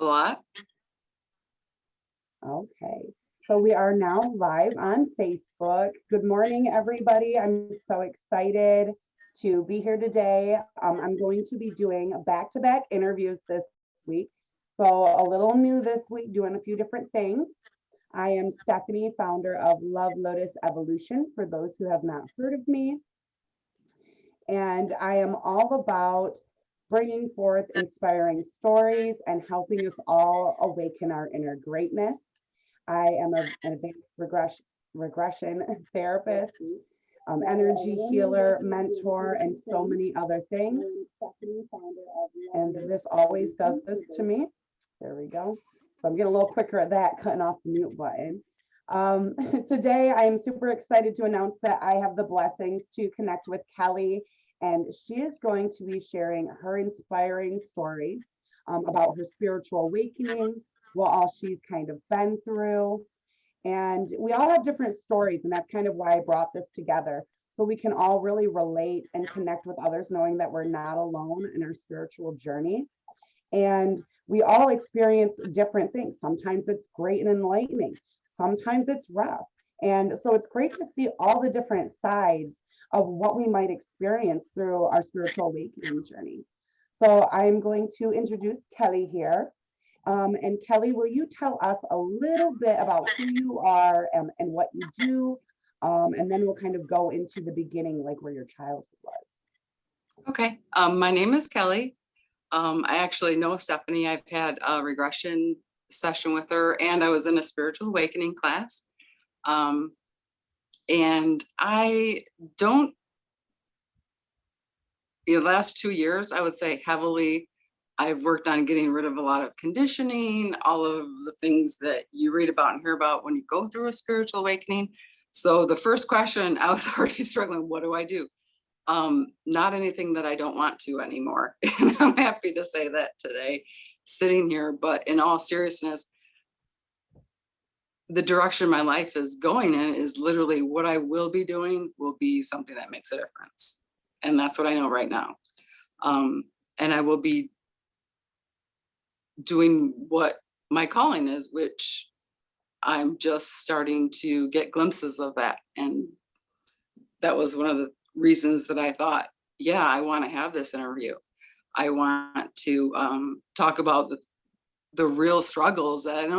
a lot. Okay, so we are now live on Facebook. Good morning, everybody. I'm so excited to be here today. I'm going to be doing back-to-back interviews this week. So a little new this week, doing a few different things. I am Stephanie, founder of Love Lotus Evolution, for those who have not heard of me. And I am all about bringing forth inspiring stories and helping us all awaken our inner greatness. I am an advanced regression therapist, energy healer, mentor, and so many other things. And this always does this to me. There we go. So I'm getting a little quicker at that, cutting off the mute button. Today, I am super excited to announce that I have the blessings to connect with Kelly, and she is going to be sharing her inspiring story about her spiritual awakening, what all she's kind of been through. And we all have different stories, and that's kind of why I brought this together. So we can all really relate and connect with others, knowing that we're not alone in our spiritual journey. And we all experience different things. Sometimes it's great and enlightening. Sometimes it's rough. And so it's great to see all the different sides of what we might experience through our spiritual awakening journey. So I'm going to introduce Kelly here. And Kelly, will you tell us a little bit about who you are and what you do? And then we'll kind of go into the beginning, like where your childhood was. Okay. My name is Kelly. I actually know Stephanie. I've had a regression session with her, and I was in a spiritual awakening class. And I don't, the last 2 years, I would say heavily, I've worked on getting rid of a lot of conditioning, all of the things that you read about and hear about when you go through a spiritual awakening. So the first question, I was already struggling, what do I do? Not anything that I don't want to anymore. And I'm happy to say that today, sitting here. But in all seriousness, the direction my life is going in is literally what I will be doing will be something that makes a difference. And that's what I know right now. And I will be doing what my calling is, which I'm just starting to get glimpses of that. And that was one of the reasons that I thought, yeah, I want to have this interview. I want to talk about the real struggles that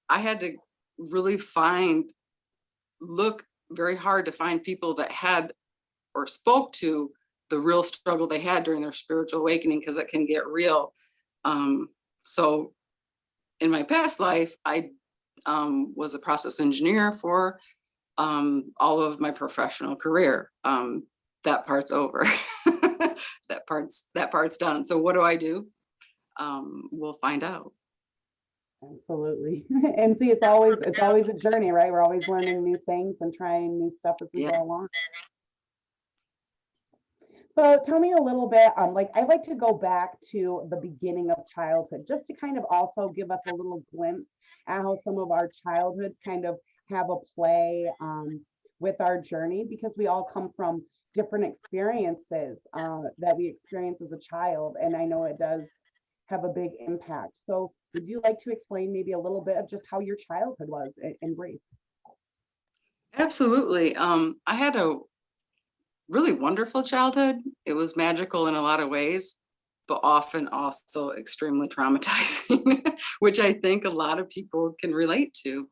I had to really look very hard to find people that had or spoke to the real struggle they had during their spiritual awakening, because it can get real. So in my past life, I was a process engineer for all of my professional career. That part's over. that part's done. So what do I do? We'll find out. Absolutely. And see, it's always a journey, right? We're always learning new things and trying new stuff as we go along. So tell me a little bit, like I like to go back to the beginning of childhood, just to kind of also give us a little glimpse at how some of our childhood kind of have a play with our journey, because we all come from different experiences that we experience as a child. And I know it does have a big impact. So would you like to explain maybe a little bit of just how your childhood was in brief? Absolutely. I had a really wonderful childhood. It was magical in a lot of ways, but often also extremely traumatizing, which I think a lot of people can relate to.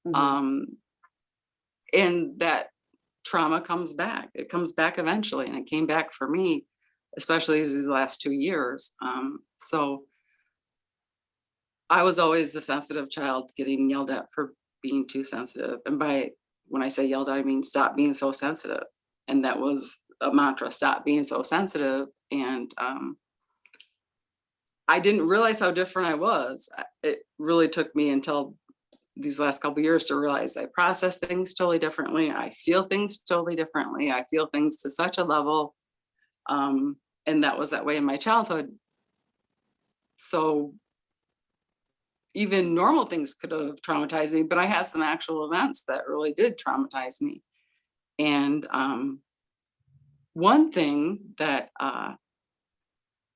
Mm-hmm. And that trauma comes back. It comes back eventually, and it came back for me, especially these last 2 years. So I was always the sensitive child, getting yelled at for being too sensitive. And when I say yelled at, I mean stop being so sensitive. And that was a mantra: stop being so sensitive. And I didn't realize how different I was. It really took me until these last couple of years to realize I process things totally differently. I feel things totally differently. I feel things to such a level. And that was that way in my childhood. So even normal things could have traumatized me, but I had some actual events that really did traumatize me. And one thing that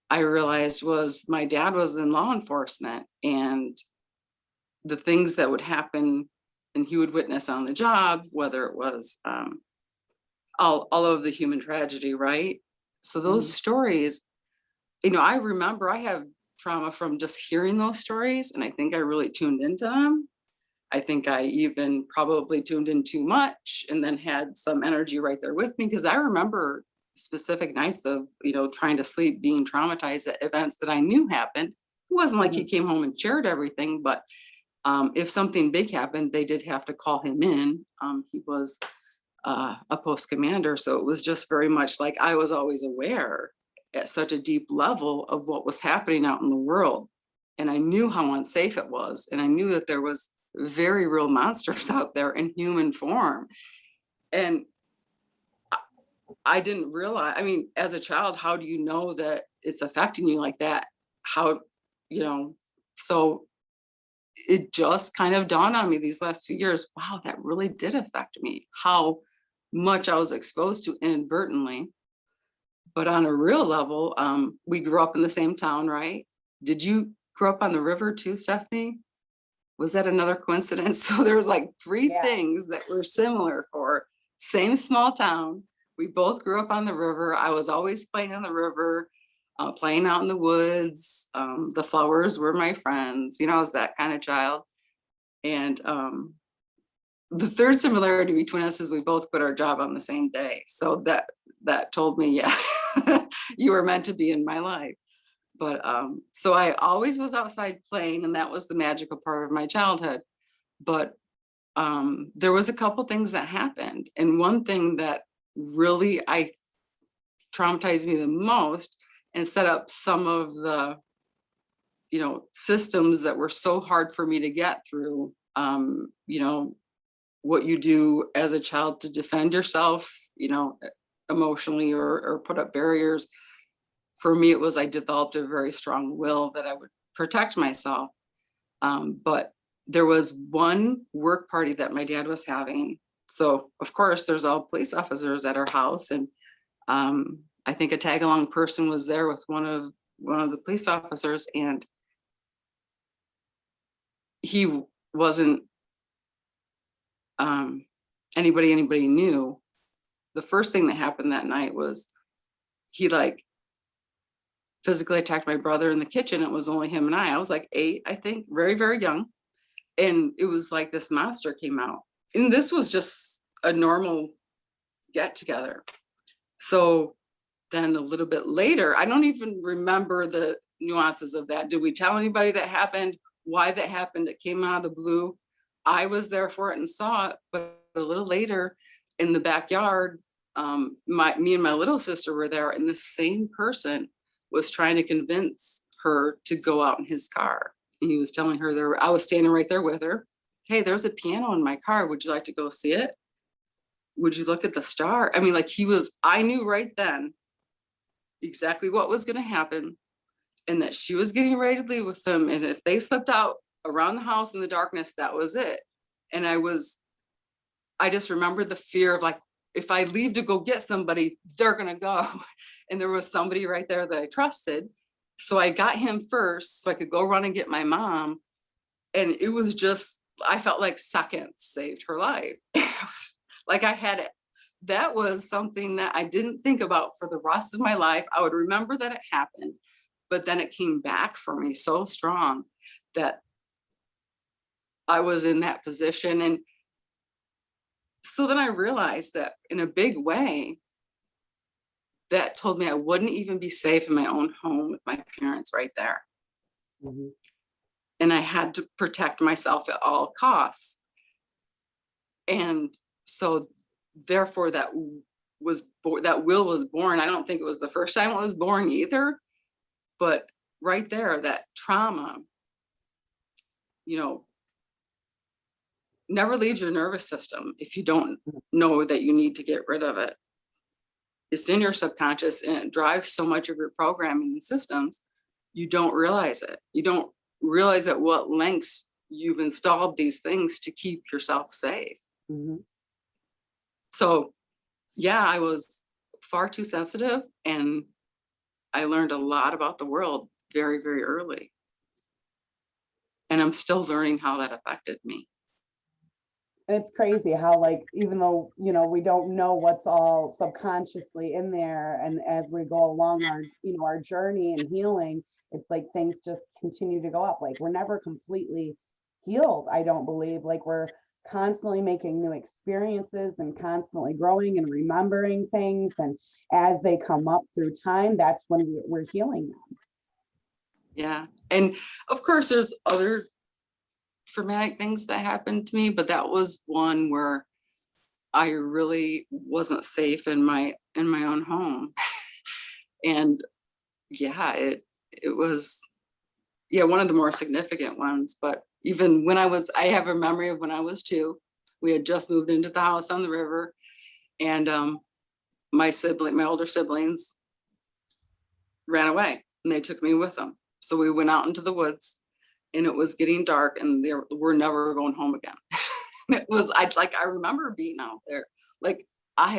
I realized was my dad was in law enforcement, and the things that would happen and he would witness on the job, whether it was all of the human tragedy, right? So those Mhm. stories, you know, I remember I have trauma from just hearing those stories, and I think I really tuned into them. I think I even probably tuned in too much and then had some energy right there with me, because I remember specific nights of, you know, trying to sleep, being traumatized at events that I knew happened. It wasn't like he Mhm. came home and shared everything, but if something big happened, they did have to call him in. He was a post commander, so it was just very much like I was always aware at such a deep level of what was happening out in the world. And I knew how unsafe it was. And I knew that there was very real monsters out there in human form. And I didn't realize, I mean, as a child, how do you know that it's affecting you like that? How, you know, so it just kind of dawned on me these last 2 years, wow, that really did affect me. How much I was exposed to inadvertently. But on a real level, we grew up in the same town, right? Did you grow up on the river too, Stephanie? Was that another coincidence? So there was like three Yeah. things that were similar for same small town. We both grew up on the river. I was always playing on the river, playing out in the woods. The flowers were my friends. You know, I was that kind of child. And the third similarity between us is we both quit our job on the same day. So that told me, yeah, you were meant to be in my life. But so I always was outside playing, and that was the magical part of my childhood. But there was a couple things that happened, and one thing that really I traumatized me the most and set up some of the, you know, systems that were so hard for me to get through. You know, what you do as a child to defend yourself, you know, emotionally, or put up barriers. For me, it was I developed a very strong will that I would protect myself. But there was one work party that my dad was having. So of course there's all police officers at our house. And I think a tag along person was there with one of the police officers, and he wasn't um anybody knew. The first thing that happened that night was he like physically attacked my brother in the kitchen. It was only him and I was like 8, I think, very, very young. And it was like this monster came out. And this was just a normal get together. So then a little bit later, I don't even remember the nuances of that. Did we tell anybody that happened? Why that happened? It came out of the blue. I was there for it and saw it, but a little later in the backyard, me and my little sister were there, and the same person was trying to convince her to go out in his car. And he was telling her I was standing right there with her. Hey, there's a piano in my car. Would you like to go see it? Would you look at the star? I mean, like I knew right then exactly what was going to happen, and that she was getting ready to leave with him. And if they slipped out around the house in the darkness, that was it. And I just remember the fear of like, if I leave to go get somebody, they're going to go. And there was somebody right there that I trusted. So I got him first so I could go run and get my mom. And it was just, I felt like seconds saved her life. It was like I had it. That was something that I didn't think about for the rest of my life. I would remember that it happened, but then it came back for me so strong that I was in that position. And so then I realized that in a big way, that told me I wouldn't even be safe in my own home with my parents right there. Mhm. And I had to protect myself at all costs. And so therefore that will was born. I don't think it was the first time it was born either, but right there, that trauma, you know, never leaves your nervous system if you don't know that you need to get rid of it. It's in your subconscious, and it drives so much of your programming and systems. You don't realize it. You don't realize at what lengths you've installed these things to keep yourself safe. Mhm. So yeah, I was far too sensitive, and I learned a lot about the world very, very early. And I'm still learning how that affected me. And it's crazy how, like, even though, we don't know what's all subconsciously in there, and as we go along our, our journey and healing, it's like things just continue to go up. Like, we're never completely healed, I don't believe. Like, we're constantly making new experiences and constantly growing and remembering things. And as they come up through time, that's when we're healing them. Yeah. And of course, there's other traumatic things that happened to me, but that was one where I really wasn't safe in my own home. And yeah, it was, yeah, one of the more significant ones. But even when I have a memory of when I was 2, we had just moved into the house on the river, and my older siblings ran away and they took me with them. So we went out into the woods, and it was getting dark, and we're never going home again. I remember being out there. Like, I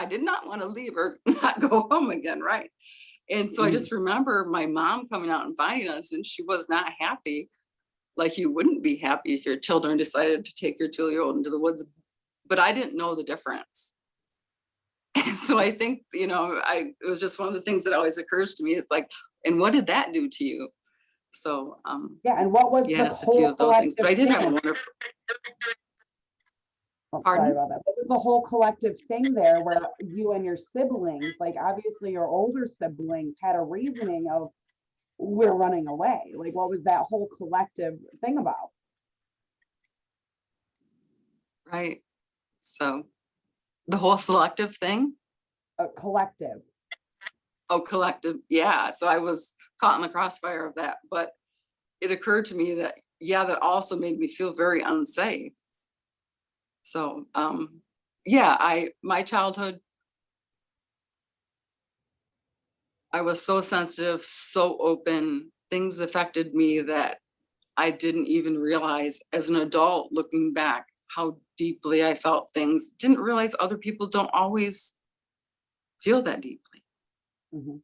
did not want to leave or not go home again, right? And so I Mhm. just remember my mom coming out and finding us, and she was not happy. Like, you wouldn't be happy if your children decided to take your 2-year-old into the woods, but I didn't know the difference. And so I think, it was just one of the things that always occurs to me. It's like, and what did that do to you? So, Yeah, and what was the yes, a few whole of those things, but collective I did have a thing? wonderful, Oh, sorry pardon? about that. What was the whole collective thing there where you and your siblings, like, obviously your older siblings had a reasoning of, we're running away? Like, what was that whole collective thing about? Right. So the whole selective thing. A collective. Oh, collective. Yeah. So I was caught in the crossfire of that, but it occurred to me that, yeah, that also made me feel very unsafe. So, yeah, my childhood, I was so sensitive, so open. Things affected me that I didn't even realize as an adult looking back how deeply I felt things. Didn't realize other people don't always feel that deeply. Mhm.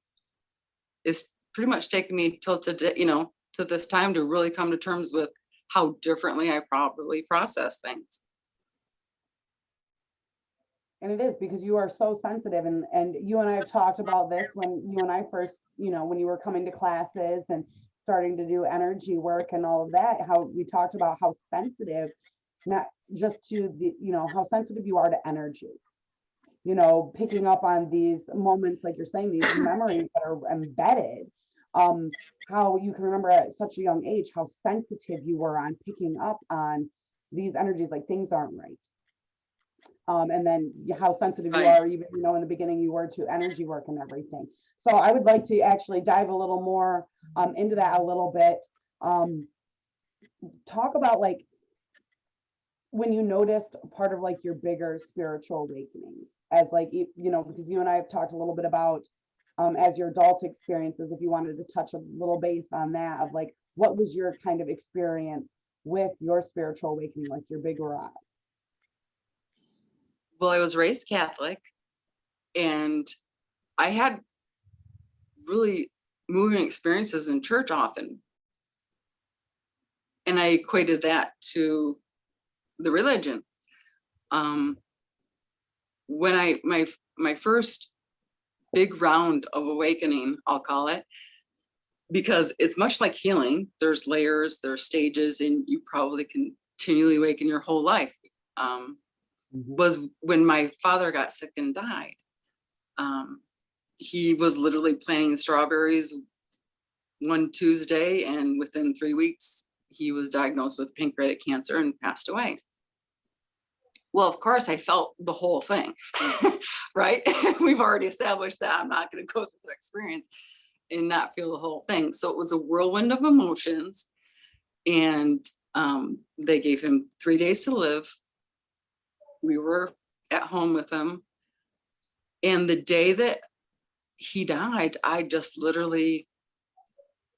It's pretty much taken me till today, to this time to really come to terms with how differently I probably process things. And it is because you are so sensitive, and you and I have talked about this when you and I first, when you were coming to classes and starting to do energy work and all of that, how we talked about how sensitive, not just to the, how sensitive you are to energy, picking up on these moments, like you're saying, these memories that are embedded. How you can remember at such a young age how sensitive you were on picking up on these energies, like things aren't right. And then how sensitive you Right. are, even, in the beginning you were to energy work and everything. So I would like to actually dive a little more into that a little bit. Um, Talk about, like, when you noticed part of, like, your bigger spiritual awakenings, as, like, because you and I have talked a little bit about, as your adult experiences, if you wanted to touch a little base on that, of, like, what was your kind of experience with your spiritual awakening, like your big rise. Well, I was raised Catholic, and I had really moving experiences in church often. And I equated that to the religion. Um, when my first big round of awakening, I'll call it, because it's much like healing. There's layers, there's stages, and you probably continually awaken your whole life. Mhm. Was when my father got sick and died. Um, he was literally planting strawberries one Tuesday, and within 3 weeks, he was diagnosed with pancreatic cancer and passed away. Well, of course, I felt the whole thing, right? We've already established that I'm not going to go through that experience and not feel the whole thing. So it was a whirlwind of emotions, and they gave him 3 days to live. We were at home with him, and the day that he died, I just literally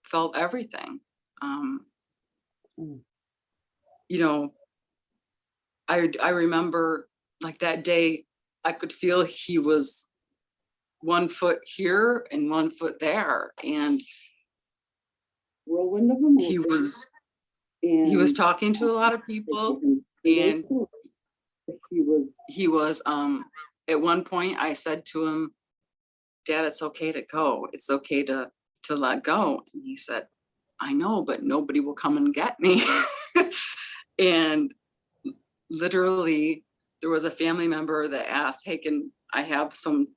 felt everything. Um, Mm. you know, I remember, like, that day, I could feel he was one foot here and one foot there. And Whirlwind of he emotions. was talking to a lot of people, and he was at one point I said to him, Dad, it's okay to go. It's okay to let go. And he said, I know, but nobody will come and get me. And literally there was a family member that asked, hey, can I have some,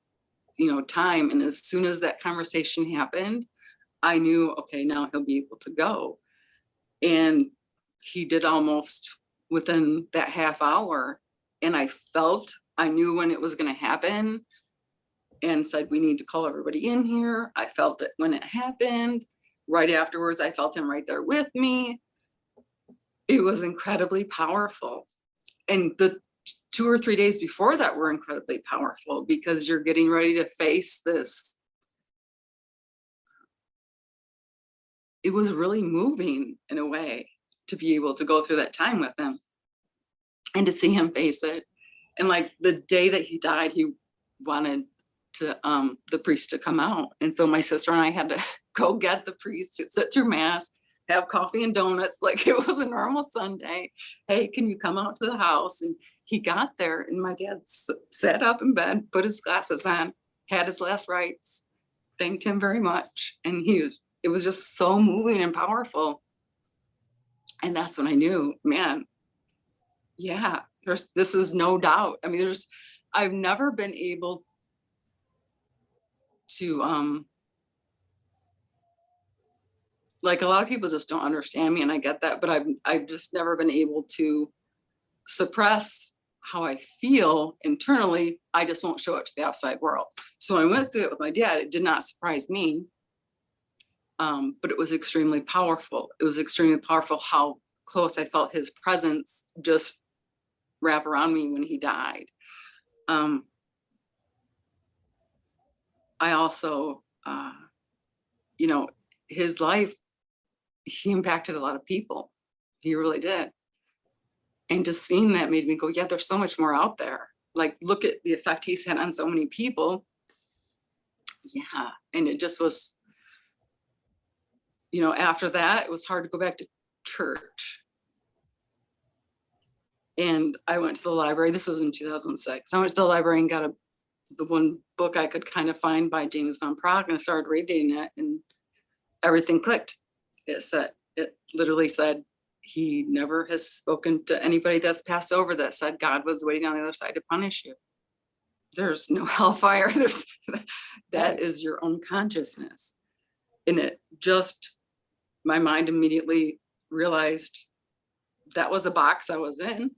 time? And as soon as that conversation happened, I knew, okay, now he'll be able to go. And he did almost within that half hour. And I knew when it was going to happen, and said, we need to call everybody in here. I felt it when it happened. Right afterwards, I felt him right there with me. It was incredibly powerful. And the 2 or 3 days before that were incredibly powerful, because you're getting ready to face this. It was really moving in a way to be able to go through that time with him and to see him face it. And like the day that he died, he wanted the priest to come out. And so my sister and I had to go get the priest, sit through mass, have coffee and donuts like it was a normal Sunday. Hey, can you come out to the house? And he got there, and my dad sat up in bed, put his glasses on, had his last rites, thanked him very much. And it was just so moving and powerful. And that's when I knew, man, yeah, this is no doubt. I mean, I've never been able to like, a lot of people just don't understand me, and I get that, but I've just never been able to suppress how I feel internally. I just won't show it to the outside world. So I went through it with my dad. It did not surprise me, but it was extremely powerful. It was extremely powerful how close I felt his presence just wrap around me when he died. I also, his life, he impacted a lot of people. He really did. And just seeing that made me go, yeah, there's so much more out there. Like, look at the effect he's had on so many people. Yeah. And it just was, after that, it was hard to go back to church. And I went to the library. This was in 2006. I went to the library and got the one book I could kind of find by James Van Praagh, and I started reading it, and everything clicked. It literally said, he never has spoken to anybody that's passed over that said God was waiting on the other side to punish you. There's no hellfire. That is your own consciousness. And it just, my mind immediately realized that was a box I was in.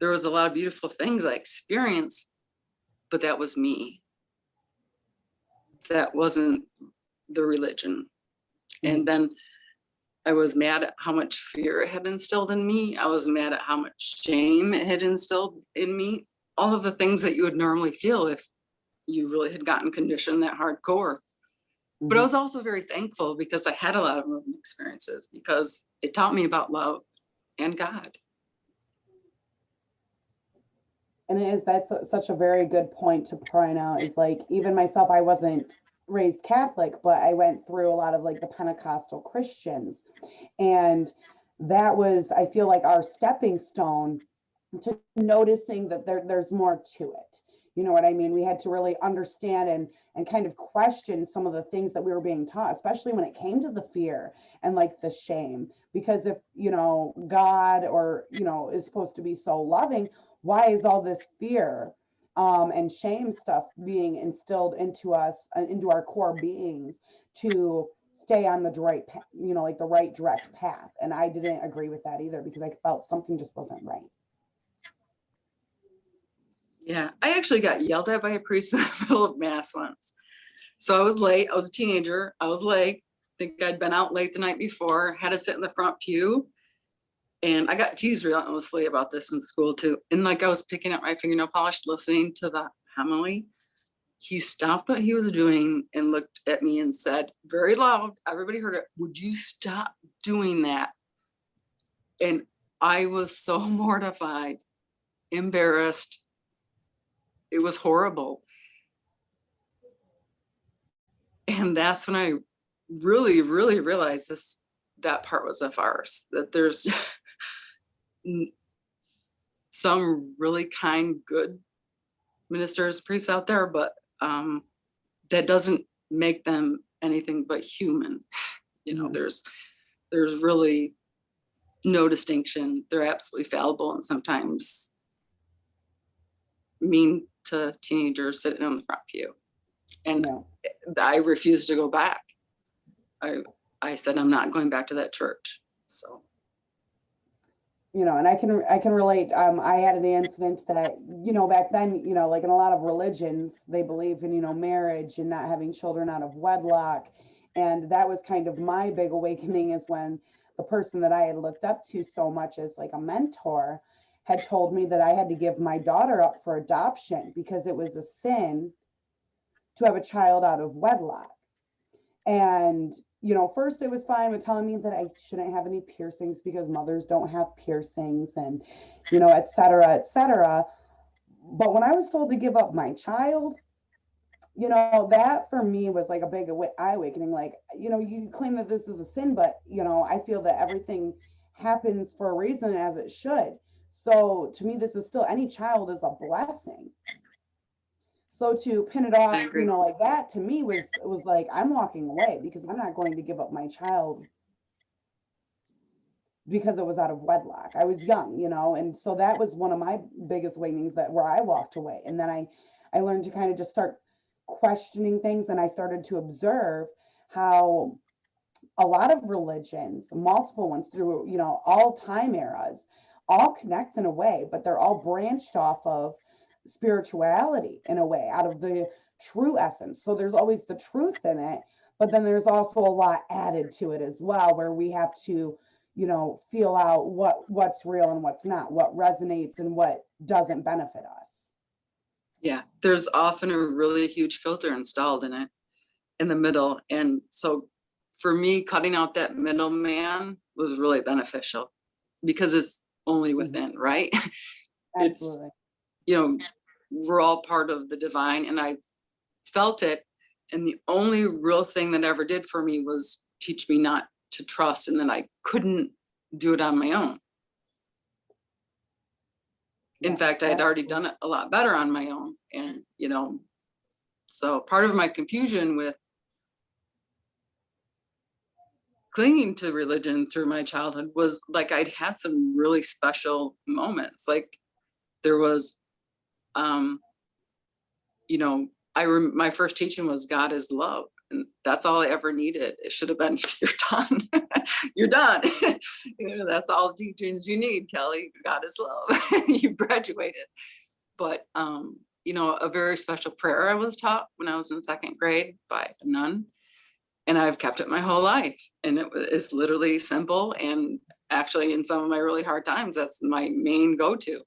There was a lot of beautiful things I experienced, but that was me. That wasn't the religion. And then I was mad at how much fear it had instilled in me. I was mad at how much shame it had instilled in me. All of the things that you would normally feel if you really had gotten conditioned that hardcore. But I was also very thankful, because I had a lot of moving experiences, because it taught me about love and God. And that's such a very good point to point out, is like, even myself, I wasn't raised Catholic, but I went through a lot of like the Pentecostal Christians. And that was, I feel like, our stepping stone to noticing that there's more to it. You know what I mean? We had to really understand and kind of question some of the things that we were being taught, especially when it came to the fear and like the shame. Because if, God or, is supposed to be so loving, why is all this fear and shame stuff being instilled into us, into our core beings, to stay on the right path, like the right direct path? And I didn't agree with that either, because I felt something just wasn't right. Yeah, I actually got yelled at by a priest in the middle of mass once. So I was late. I was a teenager. I was late. I think I'd been out late the night before, had to sit in the front pew. And I got teased relentlessly about this in school too. And like, I was picking up my fingernail polish, listening to the homily. He stopped what he was doing and looked at me and said, very loud, everybody heard it, would you stop doing that? And I was so mortified, embarrassed. It was horrible. And that's when I really, really realized that part was a farce, that there's n- some really kind, good ministers, priests out there, but that doesn't make them anything but human. Yeah. There's really no distinction. They're absolutely fallible and sometimes mean to teenagers sitting on the front pew. And Yeah. I refused to go back. I said, I'm not going back to that church. So And I can relate. I had an incident that, back then, like in a lot of religions, they believe in, marriage and not having children out of wedlock. And that was kind of my big awakening, is when the person that I had looked up to so much as like a mentor had told me that I had to give my daughter up for adoption because it was a sin to have a child out of wedlock. And, first it was fine with telling me that I shouldn't have any piercings because mothers don't have piercings, and, et cetera, et cetera. But when I was told to give up my child, that for me was like a big eye awakening. Like, you claim that this is a sin, but, I feel that everything happens for a reason, as it should. So to me, this is still, any child is a blessing. So to pin it I off, agree. like that, to me was like, I'm walking away because I'm not going to give up my child because it was out of wedlock. I was young, and so that was one of my biggest awakenings, that where I walked away. And then I learned to kind of just start questioning things, and I started to observe how a lot of religions, multiple ones through, all time eras, all connect in a way, but they're all branched off of spirituality in a way, out of the true essence. So there's always the truth in it, but then there's also a lot added to it as well, where we have to, feel out what's real and what's not, what resonates and what doesn't benefit us. Yeah, there's often a really huge filter installed in the middle. And so for me, cutting out that middleman was really beneficial because it's only Mhm. within, right? It's, Absolutely. we're all part of the divine, and I felt it. And the only real thing that ever did for me was teach me not to trust, and then I couldn't do it on my own. In Yeah, fact, I had already absolutely. done it a lot better on my own. And, so part of my confusion with clinging to religion through my childhood was like I'd had some really special moments. Like there was, um, my first teaching was God is love. And that's all I ever needed. It should have been, you're done. You're done. That's all teachings you need, Kelly. God is love. You graduated. But a very special prayer I was taught when I was in second grade by a nun, and I've kept it my whole life. And it's literally simple, and actually in some of my really hard times, that's my main go-to.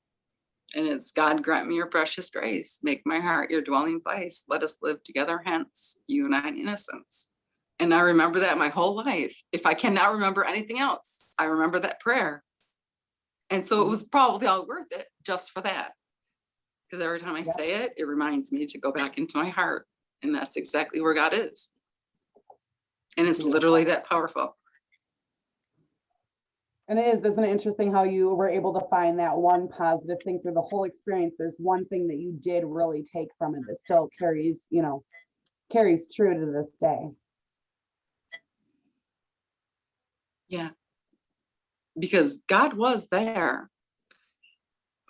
And it's, God grant me your precious grace, make my heart your dwelling place, let us live together hence, you and I in innocence. And I remember that my whole life. If I cannot remember anything else, I remember that prayer. And so it was probably all worth it just for that. Because every time I Yep. say it, it reminds me to go back into my heart. And that's exactly where God is. And it's literally Beautiful. that powerful. And isn't it interesting how you were able to find that one positive thing through the whole experience? There's one thing that you did really take from it that still carries true to this day. Yeah. Because God was there.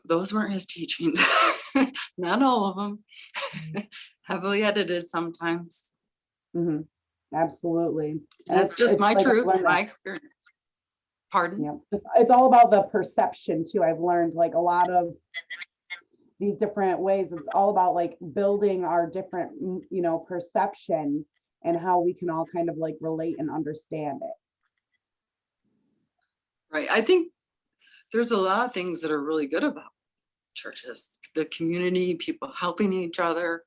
Those weren't his teachings. Not all of them. Heavily edited sometimes. Hmm. Absolutely. And That's just it's my like I've truth, learned my that, experience. Pardon? it's all about the perception too. I've learned like a lot of these different ways. It's all about like building our different, perceptions, and how we can all kind of like relate and understand it. Right. I think there's a lot of things that are really good about churches, the community, people helping each other.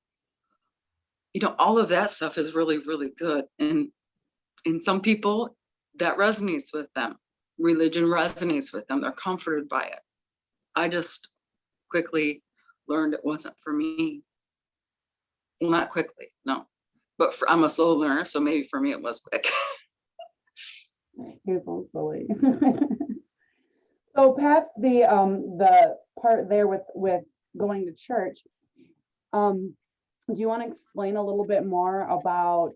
All of that stuff is really, really good. And in some people, that resonates with them. Religion resonates with them. They're comforted by it. I just quickly learned it wasn't for me. Well, not quickly, no. but I'm a slow learner, so maybe for me it was quick. You're so silly. So past the part there with going to church, do you want to explain a little bit more about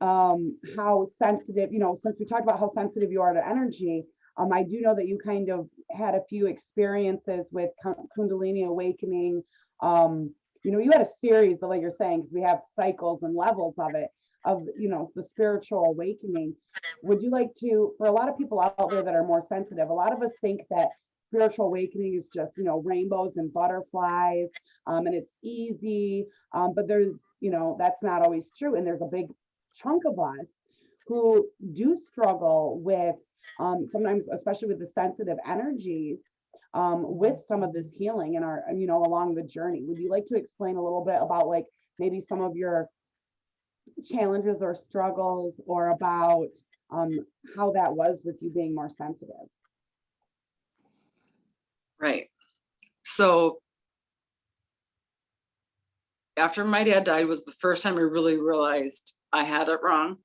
how sensitive, since we talked about how sensitive you are to energy, I do know that you kind of had a few experiences with Kundalini awakening. You had a series of, like you're saying, because we have cycles and levels of it, the spiritual awakening. Would you like to, for a lot of people out there that are more sensitive, a lot of us think that spiritual awakening is just, rainbows and butterflies, and it's easy. But there's, that's not always true. And there's a big chunk of us who do struggle with sometimes, especially with the sensitive energies, with some of this healing and our, along the journey. Would you like to explain a little bit about, like, maybe some of your challenges or struggles, or about how that was with you being more sensitive? Right. So after my dad died was the first time I really realized I had it wrong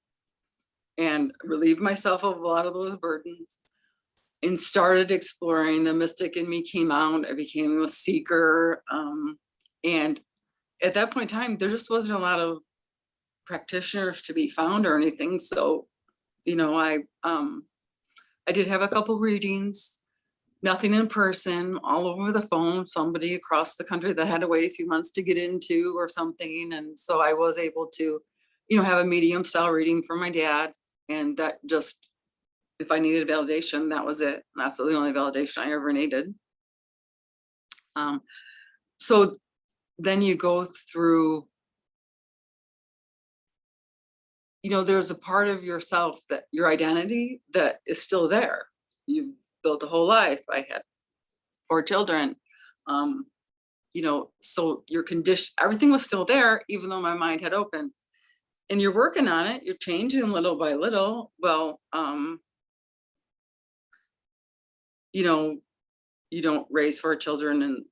and relieved myself of a lot of those burdens and started exploring. The mystic in me came out. I became a seeker. And at that point in time, there just wasn't a lot of practitioners to be found or anything. So, I did have a couple readings, nothing in person, all over the phone, somebody across the country that had to wait a few months to get into or something. And so I was able to, have a medium style reading from my dad. And that just, if I needed validation, that was it. That's the only validation I ever needed. So then you go through, there's a part of yourself, that your identity, that is still there. You've built a whole life. I had 4 children. So your condition, everything was still there, even though my mind had opened. And you're working on it, you're changing little by little. Well, you don't raise 4 children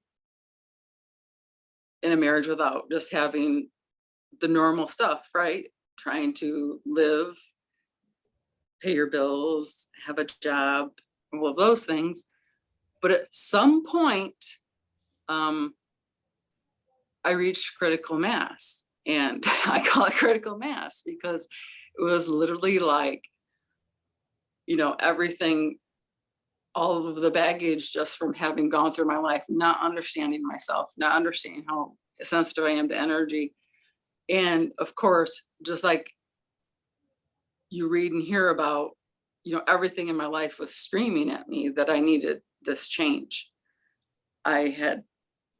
in a marriage without just having the normal stuff, right? Trying to live, pay your bills, have a job, all of those things. But at some point, I reached critical mass. And I call it critical mass because it was literally like, everything, all of the baggage just from having gone through my life, not understanding myself, not understanding how sensitive I am to energy. And of course, just like you read and hear about, everything in my life was screaming at me that I needed this change. I had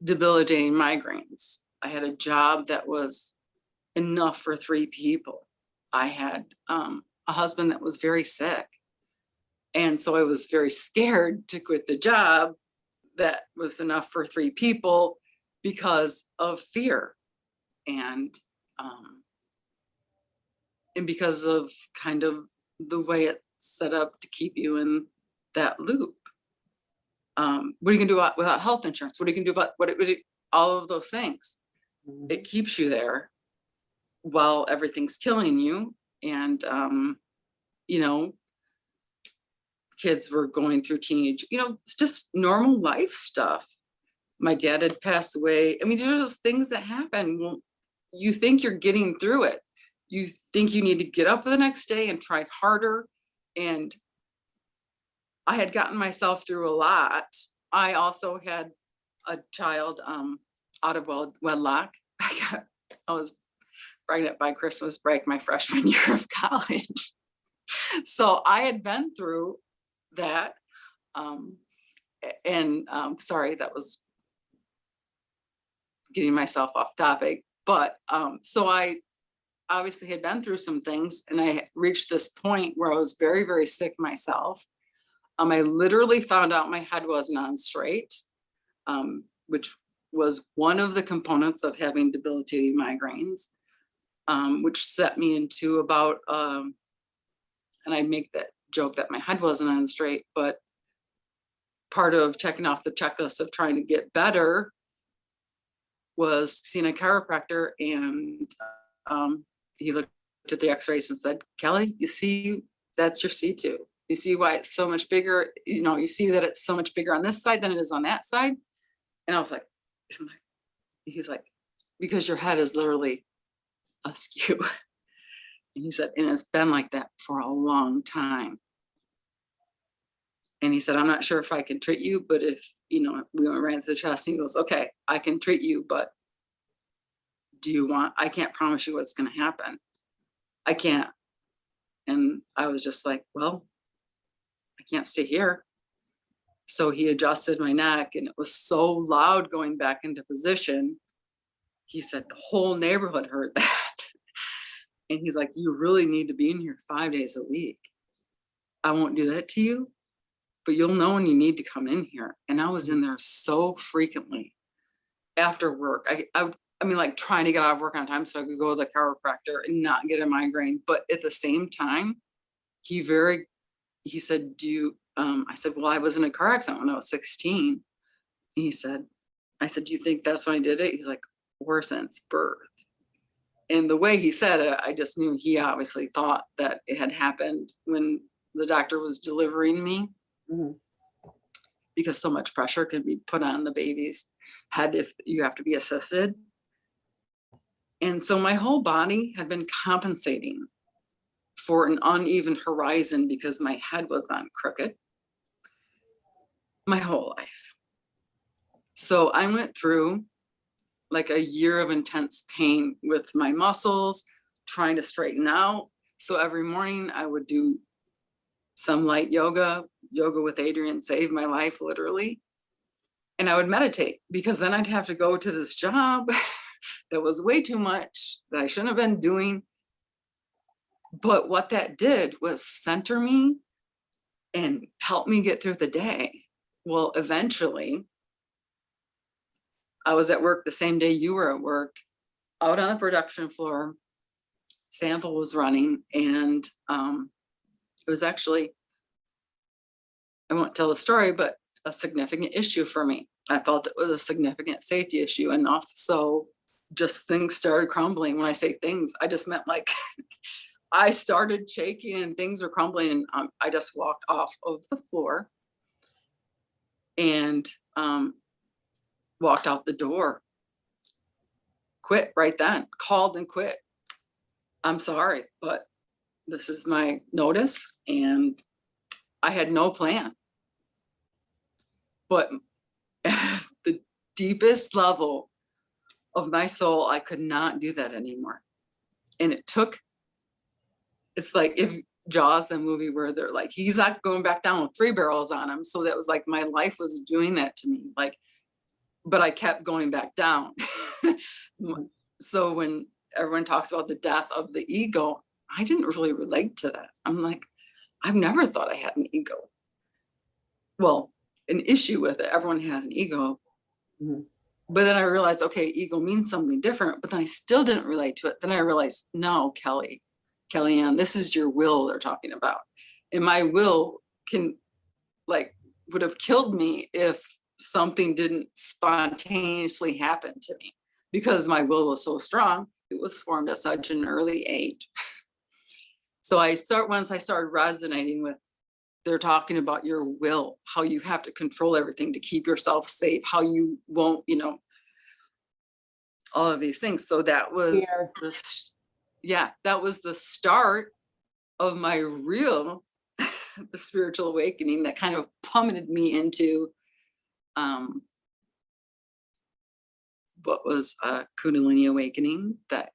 debilitating migraines. I had a job that was enough for 3 people. I had a husband that was very sick. And so I was very scared to quit the job that was enough for 3 people because of fear. And because of kind of the way it's set up to keep you in that loop. What are you gonna do without health insurance? What are you gonna do about all of those things? It keeps you there while everything's killing you. And kids were going through teenage, it's just normal life stuff. My dad had passed away. I mean, there's things that happen. Well, you think you're getting through it. You think you need to get up the next day and try harder. And I had gotten myself through a lot. I also had a child out of wedlock. I was pregnant by Christmas break my freshman year of college. So I had been through that. Sorry, that was getting myself off topic. But so I obviously had been through some things, and I reached this point where I was very, very sick myself. I literally found out my head wasn't on straight, which was one of the components of having debilitating migraines, which set me into about, and I make that joke that my head wasn't on straight, but part of checking off the checklist of trying to get better was seeing a chiropractor and he looked at the x-rays and said, Kelly, you see, that's your C2. You see why it's so much bigger? You know, you see that it's so much bigger on this side than it is on that side? And I was like, he's like, because your head is literally askew. And he said, and it's been like that for a long time. And he said, I'm not sure if I can treat you, but if, you know, we ran through the chest, and he goes, okay, I can treat you, but do you want, I can't promise you what's going to happen. I can't. And I was just like, well, I can't stay here. So he adjusted my neck, and it was so loud going back into position. He said, the whole neighborhood heard that. And he's like, you really need to be in here 5 days a week. I won't do that to you, but you'll know when you need to come in here. And I was in there so frequently after work. I mean, like trying to get out of work on time so I could go to the chiropractor and not get a migraine. But at the same time, he said, I said, well, I was in a car accident when I was 16. And I said, do you think that's when I did it? He's like, or since birth. And the way he said it, I just knew he obviously thought that it had happened when the doctor was delivering me. Mhm. Because so much pressure can be put on the baby's head if you have to be assisted. And so my whole body had been compensating for an uneven horizon because my head was on crooked my whole life. So I went through like a year of intense pain with my muscles, trying to straighten out. So every morning I would do some light yoga with Adriene saved my life, literally. And I would meditate, because then I'd have to go to this job that was way too much, that I shouldn't have been doing. But what that did was center me and help me get through the day. Well, eventually, I was at work the same day you were at work, out on the production floor. Sample was running, and it was actually, I won't tell the story, but a significant issue for me. I felt it was a significant safety issue enough. So just things started crumbling. When I say things, I just meant like I started shaking and things were crumbling, and I just walked off of the floor and walked out the door. Quit right then, called and quit. I'm sorry, but this is my notice, and I had no plan. But at the deepest level of my soul, I could not do that anymore. And it's like if Jaws, the movie where they're like, he's not going back down with 3 barrels on him. So that was like my life was doing that to me. Like, but I kept going back down. So when everyone talks about the death of the ego, I didn't really relate to that. I'm like, I've never thought I had an ego. Well, an issue with it. Everyone has an ego. Mhm. But then I realized, okay, ego means something different, but then I still didn't relate to it. Then I realized, no, Kellyanne, this is your will they're talking about. And my will would have killed me if something didn't spontaneously happen to me, because my will was so strong. It was formed at such an early age. So once I started resonating with, they're talking about your will, how you have to control everything to keep yourself safe, how you won't, all of these things. So that was that was the start of my real the spiritual awakening that kind of plummeted me into what was a Kundalini awakening that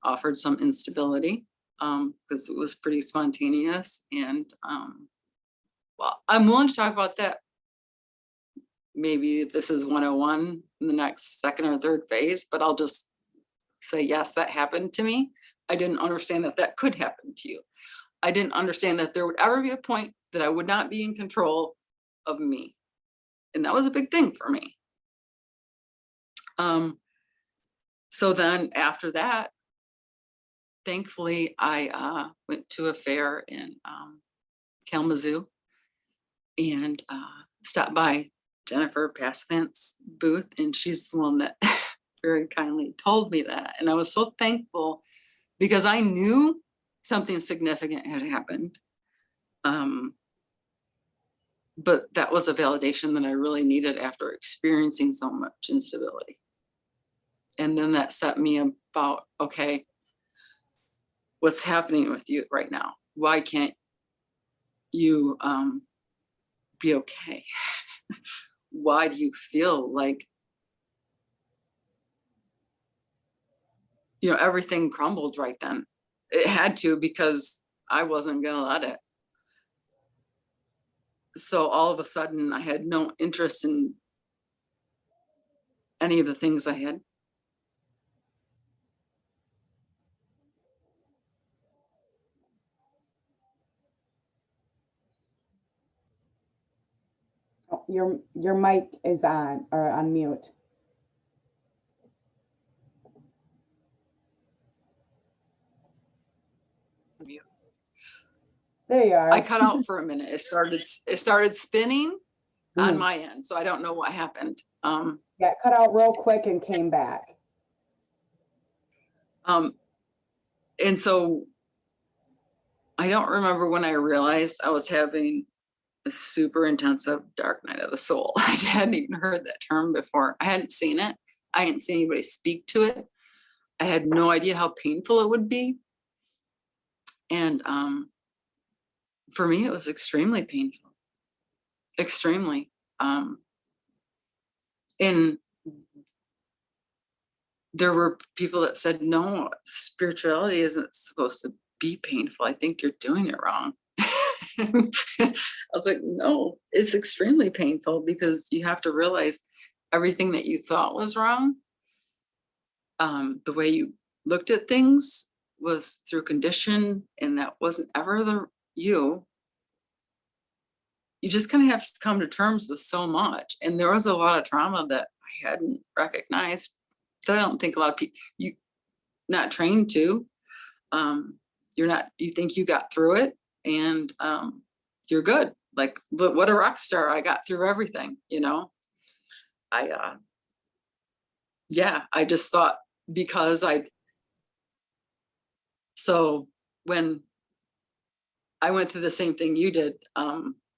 offered some instability, because it was pretty spontaneous. And well, I'm willing to talk about that. Maybe if this is 101 in the next second or third phase, but I'll just say, yes, that happened to me. I didn't understand that that could happen to you. I didn't understand that there would ever be a point that I would not be in control of me. And that was a big thing for me. So then after that, thankfully, I went to a fair in Kalamazoo and stopped by Jennifer Passavant's booth, and she's the one that very kindly told me that. And I was so thankful because I knew something significant had happened. But that was a validation that I really needed after experiencing so much instability. And then that set me about, okay, what's happening with you right now? Why can't you be okay? Why do you feel like, everything crumbled right then? It had to, because I wasn't going to let it. So all of a sudden I had no interest in any of the things I had. Oh, your mic is on or on mute. There you are. I cut out for a minute. It started spinning on Mm. my end. So I don't know what happened. Yeah, cut out real quick and came back. And so I don't remember when I realized I was having a super intensive dark night of the soul. I hadn't even heard that term before. I hadn't seen it. I hadn't seen anybody speak to it. I had no idea how painful it would be. And for me, it was extremely painful. Extremely. And there were people that said, no, spirituality isn't supposed to be painful. I think you're doing it wrong. I was like, no, it's extremely painful, because you have to realize everything that you thought was wrong, the way you looked at things was through condition, and that wasn't ever you. You just kind of have to come to terms with so much. And there was a lot of trauma that I hadn't recognized, that I don't think a lot of people, you not trained to. You think you got through it, and you're good. Like, look, what a rock star. I got through everything, I just thought, because so when I went through the same thing you did,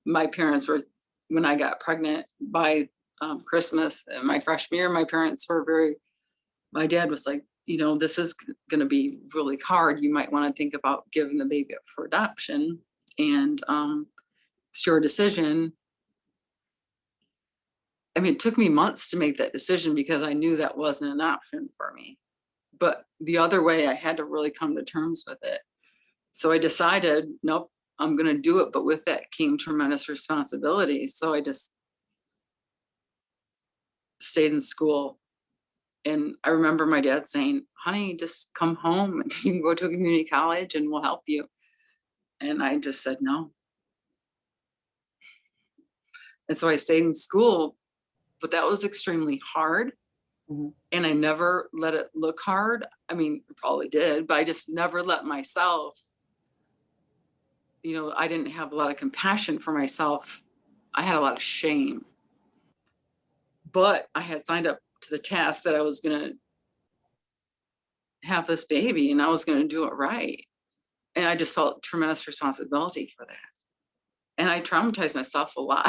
my parents were, when I got pregnant by Christmas, my freshman year, my parents were my dad was like, this is going to be really hard. You might want to think about giving the baby up for adoption. And it's your decision. I mean, it took me months to make that decision, because I knew that wasn't an option for me. But the other way, I had to really come to terms with it. So I decided, nope, I'm going to do it. But with that came tremendous responsibility. So I just stayed in school. And I remember my dad saying, honey, just come home and you can go to a community college and we'll help you. And I just said no. And so I stayed in school, but that was extremely hard. Mhm. And I never let it look hard. I mean, I probably did, but I just never let myself, I didn't have a lot of compassion for myself. I had a lot of shame. But I had signed up to the task that I was going to have this baby, and I was going to do it right. And I just felt tremendous responsibility for that. And I traumatized myself a lot.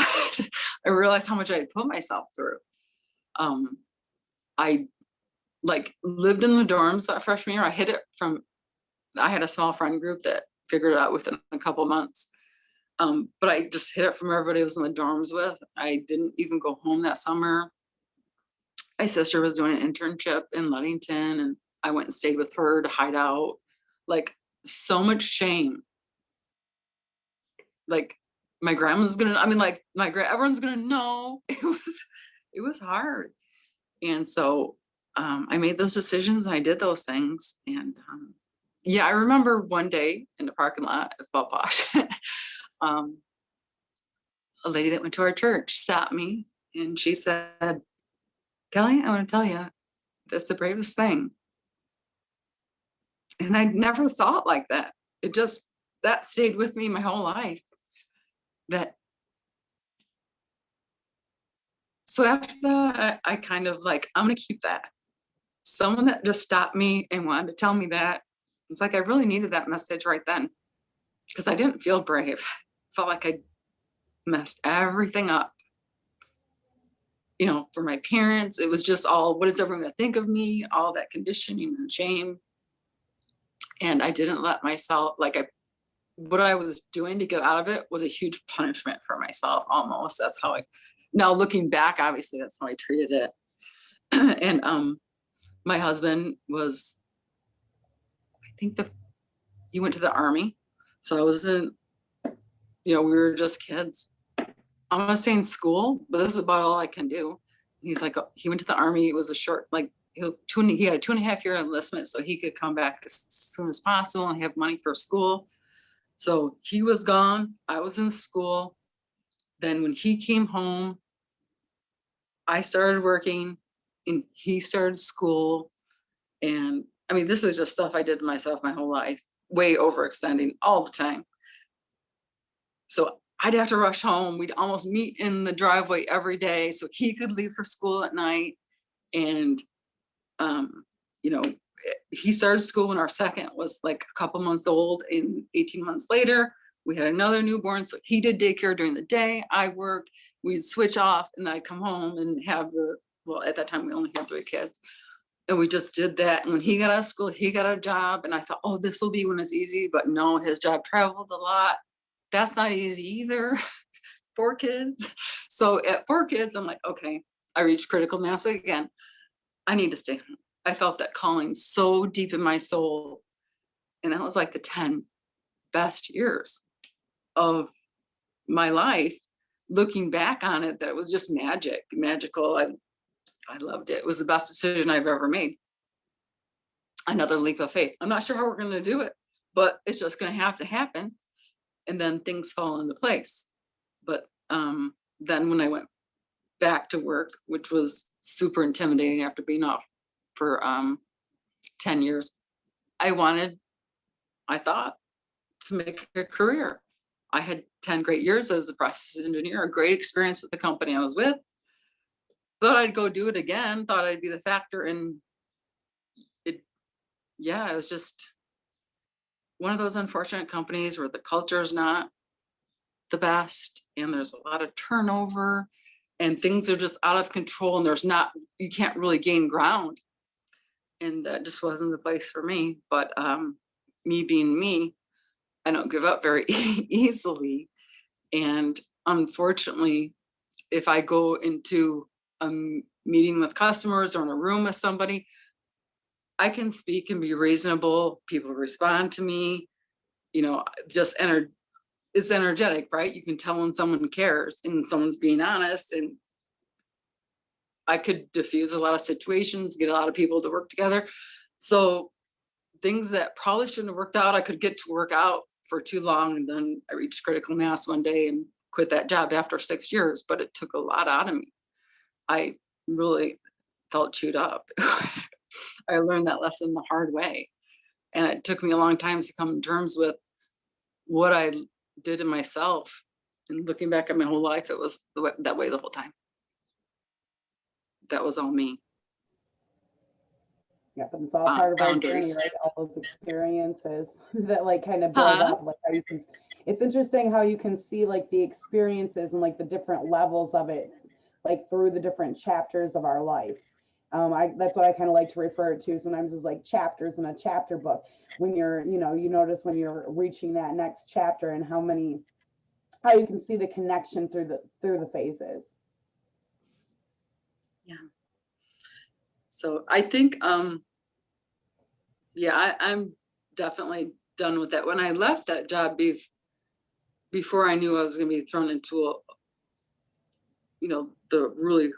I realized how much I had put myself through. I lived in the dorms that freshman year. I had a small friend group that figured it out within a couple of months. But I just hid it from everybody I was in the dorms with. I didn't even go home that summer. My sister was doing an internship in Ludington, and I went and stayed with her to hide out. So much shame. My grandma's gonna, everyone's gonna know. It was hard. And so I made those decisions and I did those things. And I remember one day in the parking lot at Felt Posh, a lady that went to our church stopped me and she said, Kelly, I want to tell you, that's the bravest thing. And I never saw it like that. That stayed with me my whole life. So after that, I kind of I'm going to keep that. someone that just stopped me and wanted to tell me that. It's like I really needed that message right then because I didn't feel brave. Felt like I messed everything up. You know, for my parents, it was just all, what is everyone gonna think of me? All that conditioning and shame. And I didn't let myself, what I was doing to get out of it was a huge punishment for myself almost. That's how now looking back, obviously that's how I treated it. And my husband was, I think he went to the army. So I was in, we were just kids. I'm gonna say in school, but this is about all I can do. He's like, he went to the army. It was a short, he had a 2.5-year enlistment, so he could come back as soon as possible and have money for school. So he was gone. I was in school. Then when he came home, I started working and he started school. And I mean, this is just stuff I did to myself my whole life, way overextending all the time. So I'd have to rush home. We'd almost meet in the driveway every day so he could leave for school at night. And, he started school when our second was like a couple months old, and 18 months later, we had another newborn. So he did daycare during the day. I worked, we'd switch off, and then I'd come home and have at that time we only had 3 kids. And we just did that. And when he got out of school, he got a job. And I thought, oh, this will be when it's easy. But no, his job traveled a lot. That's not easy either. 4 kids. So at 4 kids, I'm like, okay, I reached critical mass again. I need to stay home. I felt that calling so deep in my soul. And that was like the 10 best years of my life. Looking back on it, that it was just magical. I loved it. It was the best decision I've ever made. Another leap of faith. I'm not sure how we're going to do it, but it's just going to have to happen. And then things fall into place. But then when I went back to work, which was super intimidating after being off for 10 years, I thought to make a career. I had 10 great years as a process engineer, a great experience with the company I was with. Thought I'd go do it again, thought I'd be the factor, and it was just one of those unfortunate companies where the culture is not the best and there's a lot of turnover and things are just out of control and you can't really gain ground. And that just wasn't the place for me. But me being me, I don't give up very easily. And unfortunately, if I go into a meeting with customers or in a room with somebody, I can speak and be reasonable. People respond to me, just it's energetic, right? You can tell when someone cares and someone's being honest, and I could diffuse a lot of situations, get a lot of people to work together. So things that probably shouldn't have worked out, I could get to work out for too long. And then I reached critical mass one day and quit that job after 6 years, but it took a lot out of me. I really felt chewed up. I learned that lesson the hard way. And it took me a long time to come to terms with what I did to myself. And looking back at my whole life, it was that way the whole time. That was all me. Yeah, but it's all part of our journey, boundaries. right? All those experiences that kind of build up. How it's interesting how you can see the experiences and the different levels of it, through the different chapters of our life. That's what I kind of like to refer it to sometimes as chapters in a chapter book. When you're, you notice when you're reaching that next chapter and how you can see the connection through the phases. Yeah. So I think, I'm definitely done with that. When I left that job before I knew I was going to be thrown into the really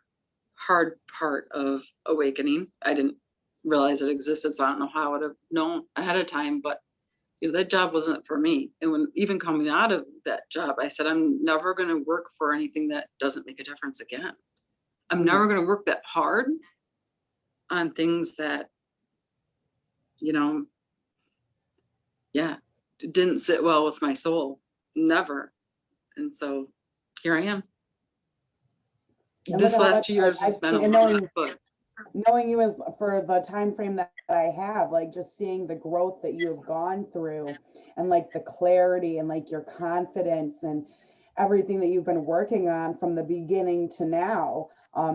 hard part of awakening. I didn't realize it existed, so I don't know how I would have known ahead of time, but that job wasn't for me. And when even coming out of that job, I said, I'm never going to work for anything that doesn't make a difference again. I'm never going to work that hard on things that, didn't sit well with my soul. Never. And so here I am. This last 2 years has been a lot, but knowing you as for the time frame that I have, like just seeing the growth that you have gone through and like the clarity and like your confidence and everything that you've been working on from the beginning to now.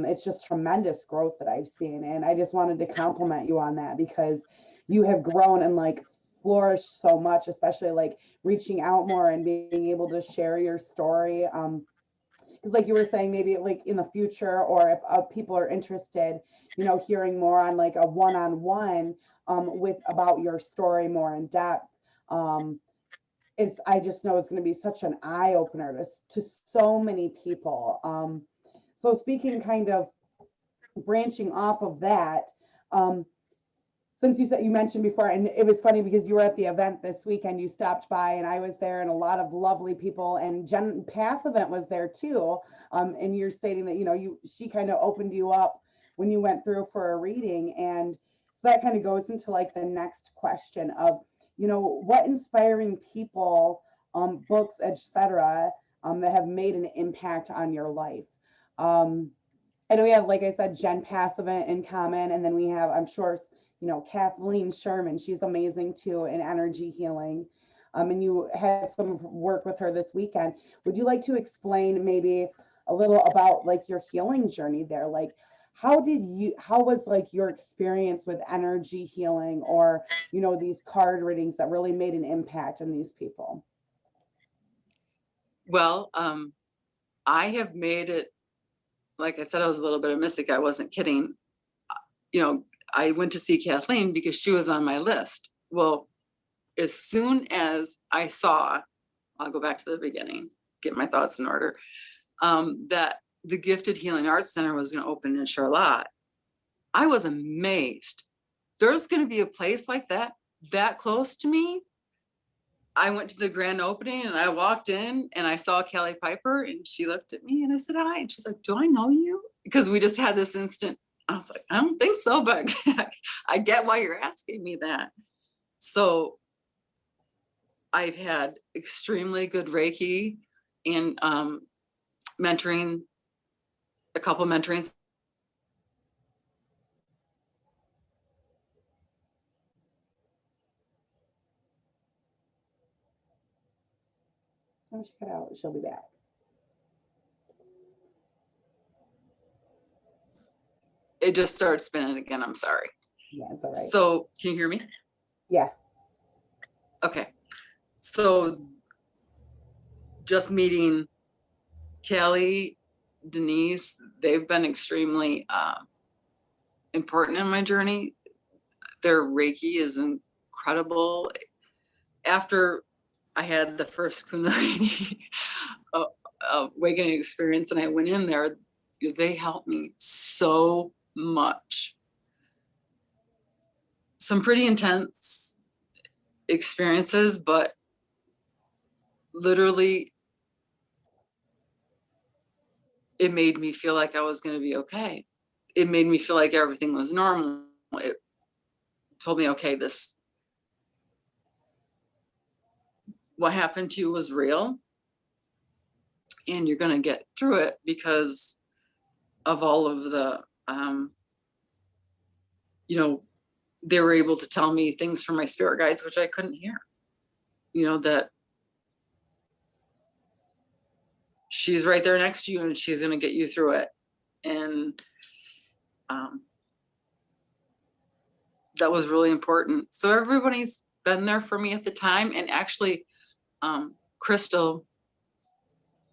It's just tremendous growth that I've seen. And I just wanted to compliment you on that because you have grown and like flourished so much, especially like reaching out more and being able to share your story. Because like you were saying, maybe like in the future, or if people are interested, you know, hearing more on like a one-on-one with about your story more in depth, um, is I just know it's going to be such an eye opener to so many people. So speaking kind of branching off of that, um, since you said you mentioned before, and it was funny because you were at the event this weekend, you stopped by and I was there and a lot of lovely people, and Jen Pass event was there too. And you're stating that, you know, she kind of opened you up when you went through for a reading. And so that kind of goes into like the next question of, you know, what inspiring people, books, etc., that have made an impact on your life. Um, I know we have, like I said, Jen Passavant in common, and then we have, I'm sure, you know, Kathleen Sherman. She's amazing too in energy healing. And you had some work with her this weekend. Would you like to explain maybe a little about like your healing journey there? Like, how was like your experience with energy healing, or, you know, these card readings that really made an impact on these people? Well, I have made it, like I said, I was a little bit of mystic. I wasn't kidding. You know, I went to see Kathleen because she was on my list. Well, as soon as I saw, I'll go back to the beginning, get my thoughts in order, that the Gifted Healing Arts Center was going to open in Charlotte, I was amazed. There's going to be a place like that close to me. I went to the grand opening and I walked in and I saw Kelly Piper and she looked at me and I said, hi. And she's like, do I know you? Because we just had this instant. I was like, I don't think so, but I get why you're asking me that. So I've had extremely good Reiki and mentoring, a couple mentoring. Oh, she cut out. She'll be back. It just started spinning again. I'm sorry. Yeah, it's all right. So can you hear me? Yeah. Okay. So just meeting Kelly, Denise, they've been extremely important in my journey. Their Reiki is incredible. After I had the first Kundalini awakening experience and I went in there, they helped me so much. Some pretty intense experiences, but literally it made me feel like I was going to be okay. It made me feel like everything was normal. It told me, okay, what happened to you was real and you're going to get through it because of all of the, you know, they were able to tell me things from my spirit guides, which I couldn't hear, you know, that she's right there next to you and she's going to get you through it. And that was really important. So everybody's been there for me at the time. And actually, Crystal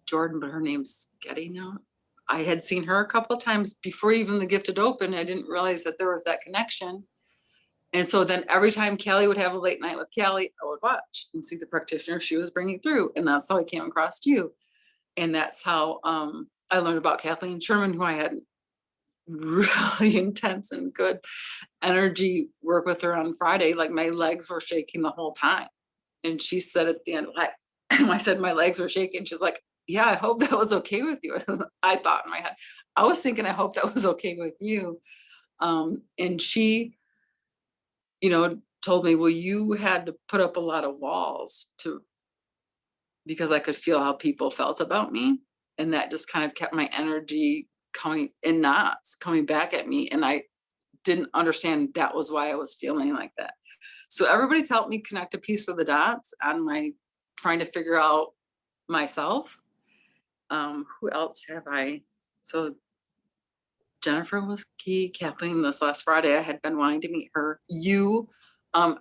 Jordan, but her name's Getty now. I had seen her a couple of times before even the Gifted opened. I didn't realize that there was that connection. And so then every time Kelly would have a late night with Kelly, I would watch and see the practitioner she was bringing through. And that's how I came across you. And that's how I learned about Kathleen Sherman, who I had really intense and good energy work with her on Friday. Like my legs were shaking the whole time. And she said at the end, like, I said my legs were shaking. She's like, yeah, I hope that was okay with you. I thought in my head, I was thinking, I hope that was okay with you. And she, you know, told me, well, you had to put up a lot of walls because I could feel how people felt about me. And that just kind of kept my energy coming in knots, coming back at me. And I didn't understand that was why I was feeling like that. So everybody's helped me connect a piece of the dots on my trying to figure out myself. Who else have I? So Jennifer was key. Kathleen, this last Friday, I had been wanting to meet her. You, Pam,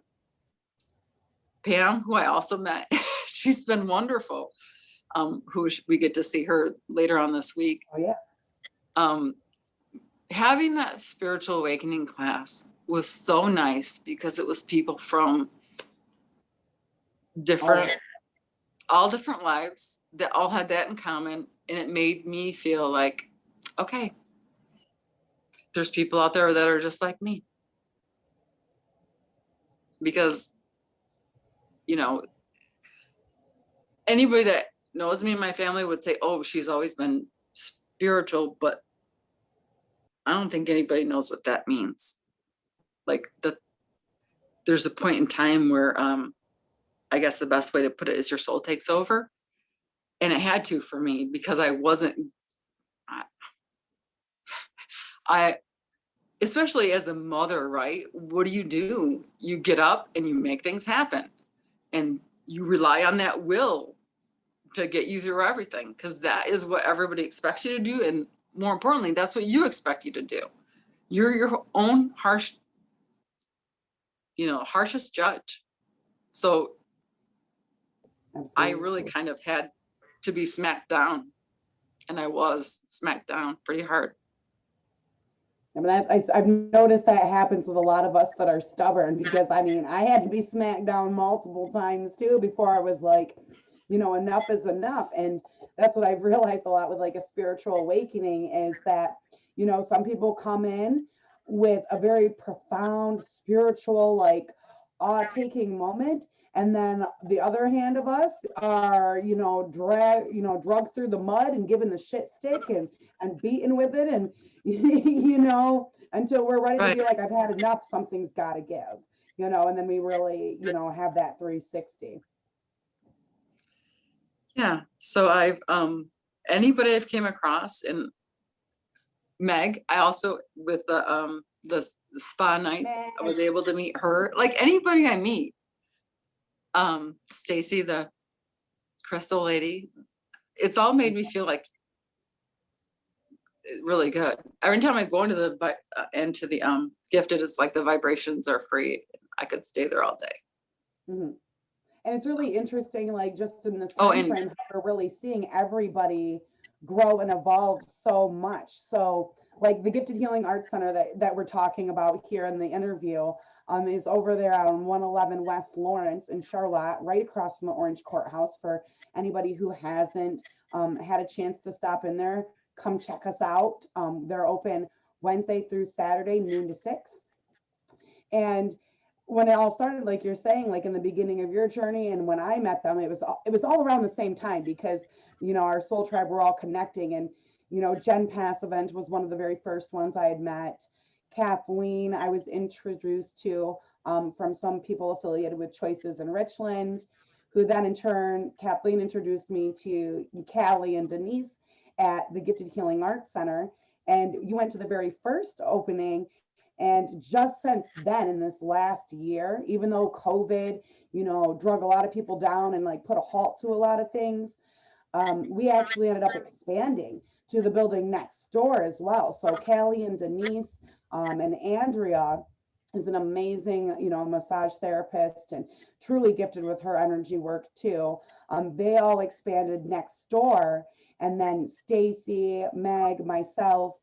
who I also met, she's been wonderful. We get to see her later on this week. Oh, yeah. Having that spiritual awakening class was so nice because it was people from different, all different lives that all had that in common. And it made me feel like, okay, there's people out there that are just like me. Because, you know, anybody that knows me and my family would say, oh, she's always been spiritual, but I don't think anybody knows what that means. Like there's a point in time where I guess the best way to put it is your soul takes over. And it had to for me because I wasn't, I especially as a mother, right? What do? You get up and you make things happen and you rely on that will to get you through everything because that is what everybody expects you to do. And more importantly, that's what you expect you to do. You're your own harshest judge. So I really kind of had to be smacked down, and I was smacked down pretty hard. I mean, I've noticed that happens with a lot of us that are stubborn because I mean, I had to be smacked down multiple times too before I was like, enough is enough. And that's what I've realized a lot with like a spiritual awakening is that, some people come in with a very profound spiritual, like awe-taking moment. And then the other hand of us are, drugged through the mud and given the shit stick and beaten with it. And, until we're ready to be like, I've had enough, something's got to give, and then we really, have that 360. Yeah. So I've, anybody I've came across and Meg, I also, with the spa nights, Meg. I was able to meet her, like anybody I meet. Stacy, the crystal lady, it's all made me feel like really good. Every time I go into the gifted, it's like the vibrations are free. I could stay there all day. Mm-hmm. And it's really interesting, like just in this time frame, we're really seeing everybody grow and evolve so much. So like the Gifted Healing Arts Center that we're talking about here in the interview is over there on 111 West Lawrence in Charlotte, right across from the Orange Courthouse. For anybody who hasn't had a chance to stop in there, come check us out. They're open Wednesday through Saturday, noon to 6. And when it all started, like you're saying, like in the beginning of your journey, and when I met them, it was all around the same time because, our soul tribe, we're all connecting. And, Jen Pass event was one of the very first ones I had met. Kathleen, I was introduced to from some people affiliated with Choices in Richland, who then in turn, Kathleen introduced me to Callie and Denise at the Gifted Healing Arts Center. And you went to the very first opening. And just since then, in this last year, even though COVID, drug a lot of people down and like put a halt to a lot of things, we actually ended up expanding to the building next door as well. So Callie and Denise and Andrea is an amazing, massage therapist and truly gifted with her energy work too. They all expanded next door. And then Stacy, Meg, myself,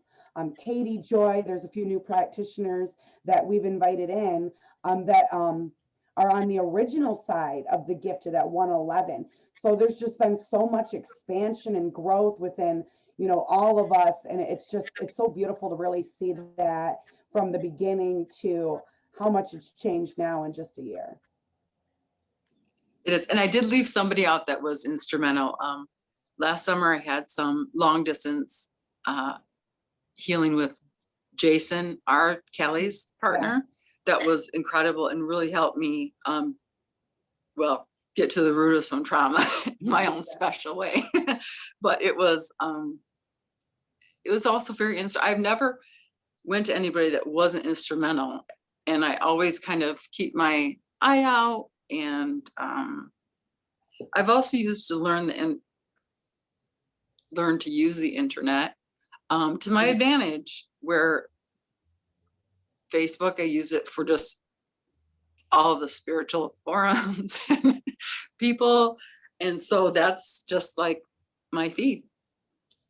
Katie, Joy, there's a few new practitioners that we've invited in that are on the original side of the Gifted at 111. So there's just been so much expansion and growth within, all of us. And it's so beautiful to really see that from the beginning to how much it's changed now in just a year. It is. And I did leave somebody out that was instrumental. Last summer, I had some long distance healing with Jason, Kelly's partner. That was incredible and really helped me get to the root of some trauma in my own special way. But it was also very I've never went to anybody that wasn't instrumental. And I always kind of keep my eye out. And I've also used to learn to use the internet to my advantage, where Facebook, I use it for just all of the spiritual forums and people. And so that's just like my feed.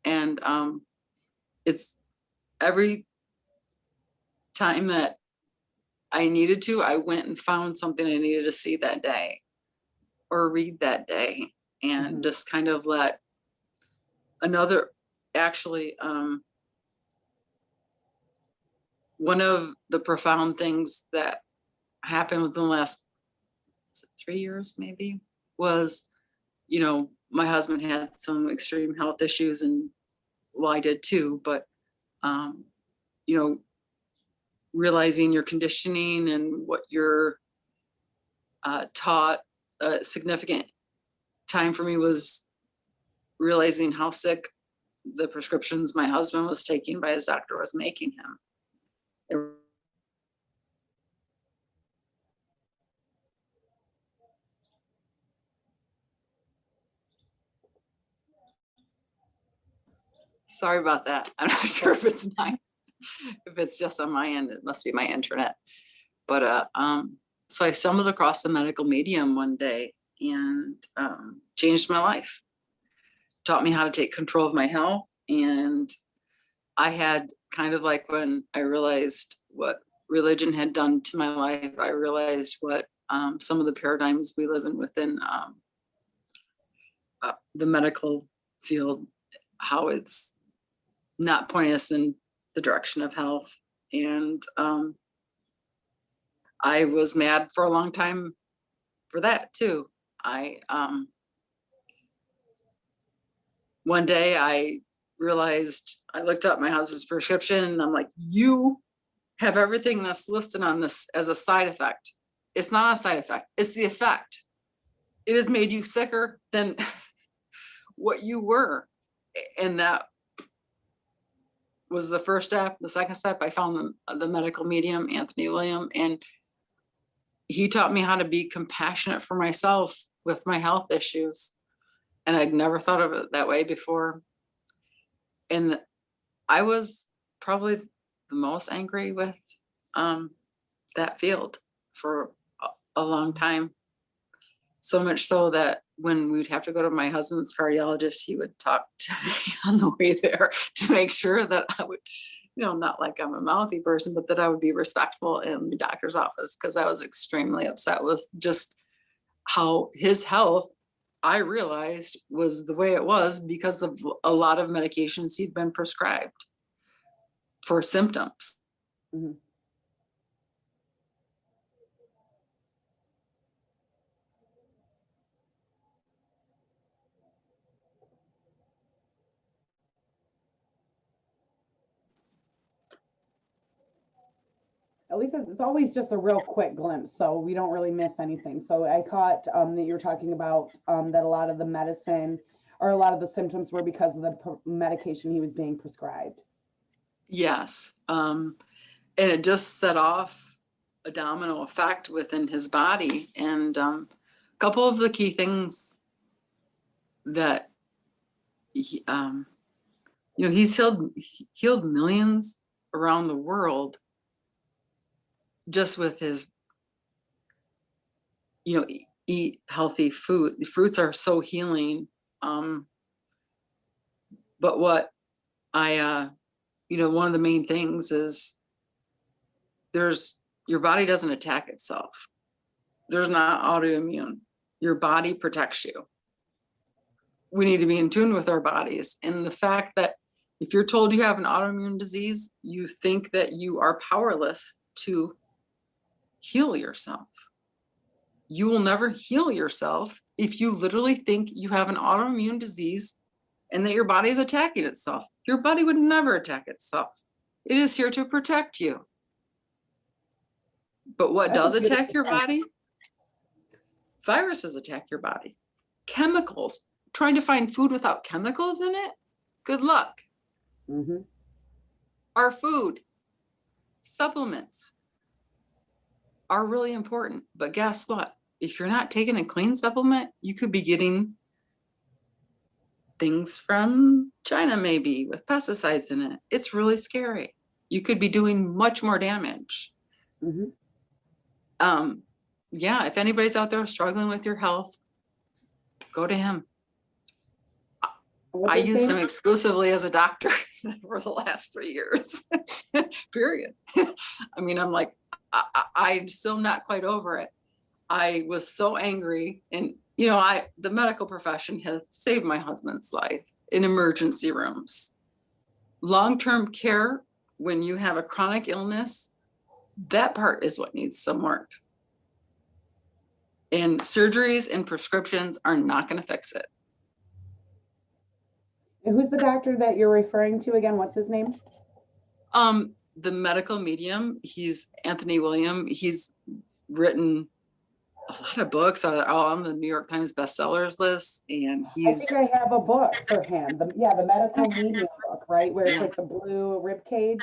And it's every time that I needed to, I went and found something I needed to see that day or read that day, and just kind of let another, actually, one of the profound things that happened within the last 3 years maybe was, my husband had some extreme health issues, and well, I did too, but realizing your conditioning and what you're taught. A significant time for me was realizing how sick the prescriptions my husband was taking by his doctor was making him. Sorry about that. I'm not sure if it's just on my end. It must be my internet. But so I stumbled across the medical medium one day, and changed my life. Taught me how to take control of my health. And I had kind of like, when I realized what religion had done to my life, I realized what some of the paradigms we live in within the medical field, how it's not pointing us in the direction of health. And I was mad for a long time for that too. One day I realized, I looked up my husband's prescription, and I'm like, you have everything that's listed on this as a side effect. It's not a side effect, it's the effect. It has made you sicker than what you were. And that was the first step. The second step, I found the medical medium, Anthony William, and he taught me how to be compassionate for myself with my health issues. And I'd never thought of it that way before. And I was probably the most angry with that field for a long time. So much so that when we'd have to go to my husband's cardiologist, he would talk to me on the way there to make sure that I would, not like I'm a mouthy person, but that I would be respectful in the doctor's office, because I was extremely upset with just how his health, I realized, was the way it was because of a lot of medications he'd been prescribed for symptoms. Mhm. At least it's always just a real quick glimpse, so we don't really miss anything. So I caught that you're talking about that a lot of the medicine or a lot of the symptoms were because of the medication he was being prescribed. Yes. And it just set off a domino effect within his body. And a couple of the key things that he, he's healed millions around the world just with his, eat healthy food. The fruits are so healing. But what I, one of the main things is your body doesn't attack itself. There's not autoimmune. Your body protects you. We need to be in tune with our bodies. And the fact that if you're told you have an autoimmune disease, you think that you are powerless to heal yourself. You will never heal yourself if you literally think you have an autoimmune disease and that your body is attacking itself. Your body would never attack itself. It is here to protect you. But what does attack your body? Viruses attack your body. Chemicals. Trying to find food without chemicals in it? Good luck. Mm-hmm. Our food supplements are really important, but guess what? If you're not taking a clean supplement, you could be getting things from China, maybe with pesticides in it. It's really scary. You could be doing much more damage. Mhm. Yeah, if anybody's out there struggling with your health, go to him. What's I his used name? him exclusively as a doctor for the last 3 years, period. I mean, I'm like, I'm still not quite over it. I was so angry, and the medical profession has saved my husband's life in emergency rooms. Long-term care, when you have a chronic illness, that part is what needs some work. And surgeries and prescriptions are not going to fix it. And who's the doctor that you're referring to again? What's his name? The medical medium, he's Anthony William. He's written a lot of books are all on the New York Times bestsellers list, and I he's think I have a book for him. The medical medium book, right? Where it's Yeah. like the blue rib cage.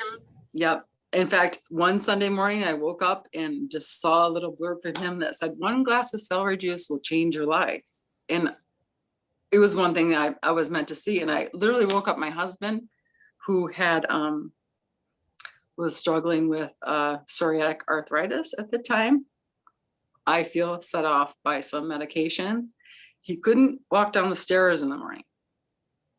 Yep. In fact, one Sunday morning, I woke up and just saw a little blurb from him that said, "1 glass of celery juice will change your life." And it was one thing that I was meant to see. And I literally woke up my husband, who had was struggling with psoriatic arthritis at the time. I feel set off by some medications. He couldn't walk down the stairs in the morning.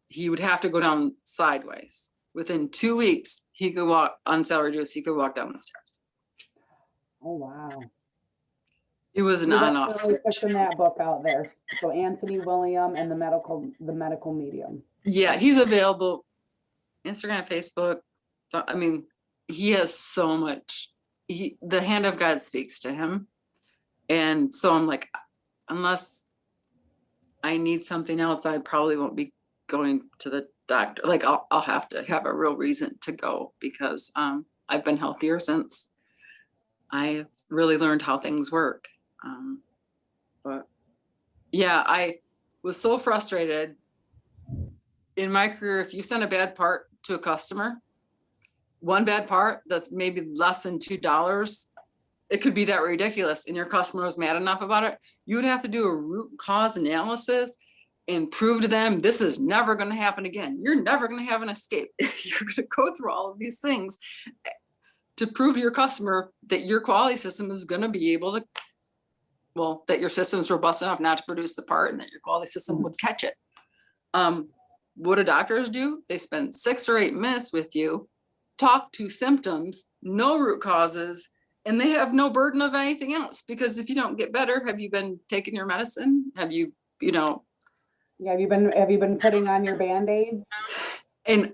He would have to go down sideways. Within 2 weeks, he could walk on celery juice. He could walk down the stairs. Oh, wow. It was an You're on-off definitely switch. pushing that book out there. So Anthony William and the medical medium. Yeah, he's available. Instagram, Facebook. So, I mean, he has so much. The hand of God speaks to him. And so I'm like, unless I need something else, I probably won't be going to the doctor. Like I'll have to have a real reason to go, because I've been healthier since I've really learned how things work. But yeah, I was so frustrated in my career. If you send a bad part to a customer, one bad part that's maybe less than $2, it could be that ridiculous, and your customer was mad enough about it, you would have to do a root cause analysis and prove to them this is never going to happen again. You're never going to have an escape. You're going to go through all of these things to prove to your customer that your quality system is going to be able to, well, that your system is robust enough not to produce the part, and that your quality system would catch it. What do doctors do? They spend 6 or 8 minutes with you, talk to symptoms, no root causes, and they have no burden of anything else. Because if you don't get better, have you been taking your medicine? Have you, Yeah, have you been putting on your Band-Aids? And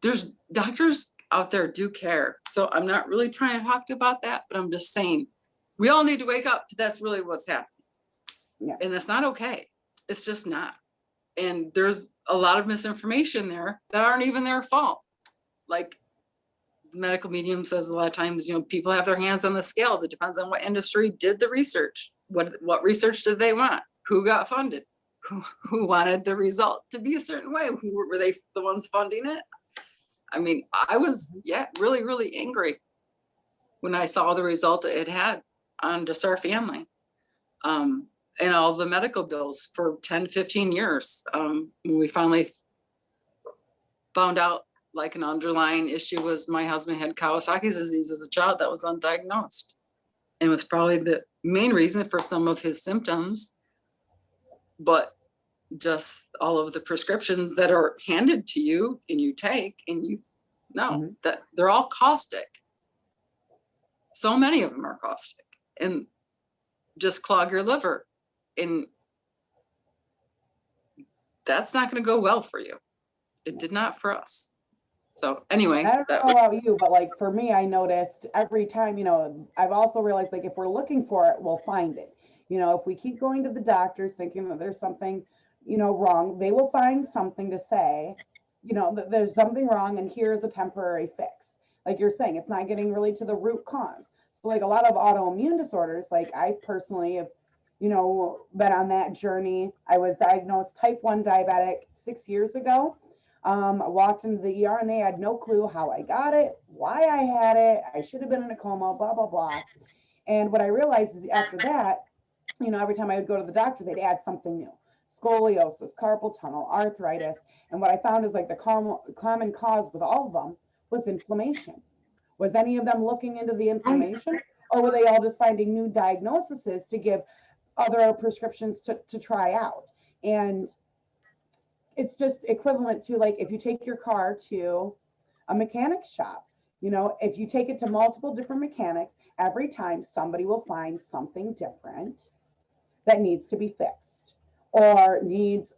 there's doctors out there do care. So I'm not really trying to talk about that, but I'm just saying we all need to wake up to that's really what's happening. Yeah. And that's not okay. It's just not. And there's a lot of misinformation there that aren't even their fault. Like the medical medium says a lot of times, people have their hands on the scales. It depends on what industry did the research. What research did they want? Who got funded? Who wanted the result to be a certain way? Were they the ones funding it? I mean, I was, really, really angry when I saw the result it had on just our family. And all the medical bills for 10, 15 years. When we finally found out like an underlying issue was my husband had Kawasaki's disease as a child that was undiagnosed. And was probably the main reason for some of his symptoms. But just all of the prescriptions that are handed to you and you take and you know that they're all caustic. So many of them are caustic and just clog your liver. And that's not going to go well for you. It did not for us. So anyway, I don't know about you, but like for me, I noticed every time, I've also realized like if we're looking for it, we'll find it. If we keep going to the doctors thinking that there's something, wrong, they will find something to say, that there's something wrong and here's a temporary fix. Like you're saying, it's not getting really to the root cause. So like a lot of autoimmune disorders, like I personally have, been on that journey. I was diagnosed type 1 diabetic 6 years ago. I walked into the ER and they had no clue how I got it, why I had it. I should have been in a coma, blah, blah, blah. And what I realized is after that, every time I would go to the doctor, they'd add something new: scoliosis, carpal tunnel, arthritis. And what I found is like the common cause with all of them was inflammation. Was any of them looking into the inflammation, or were they all just finding new diagnoses to give other prescriptions to try out? And it's just equivalent to, like, if you take your car to a mechanic shop, if you take it to multiple different mechanics, every time somebody will find something different that needs to be fixed or needs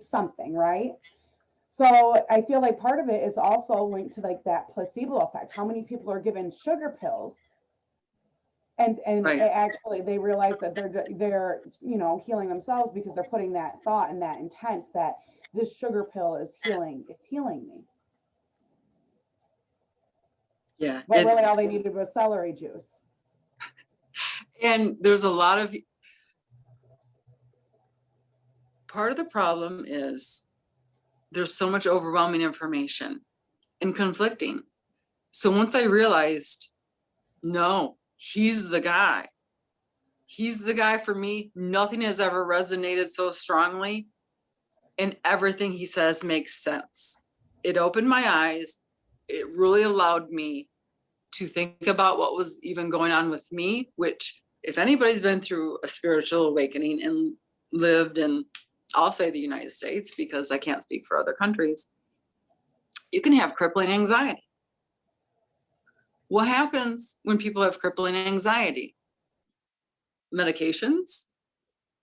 something, right? So I feel like part of it is also linked to like that placebo effect. How many people are given sugar pills and Right. actually they realize that they're healing themselves because they're putting that thought and that intent that this sugar pill is healing, it's healing me. Yeah. But really all they needed was celery juice. And there's a lot of, part of the problem is there's so much overwhelming information and conflicting. So once I realized, no, he's the guy. He's the guy for me. Nothing has ever resonated so strongly, and everything he says makes sense. It opened my eyes. It really allowed me to think about what was even going on with me, which, if anybody's been through a spiritual awakening and lived in, I'll say the United States because I can't speak for other countries, you can have crippling anxiety. What happens when people have crippling anxiety? Medications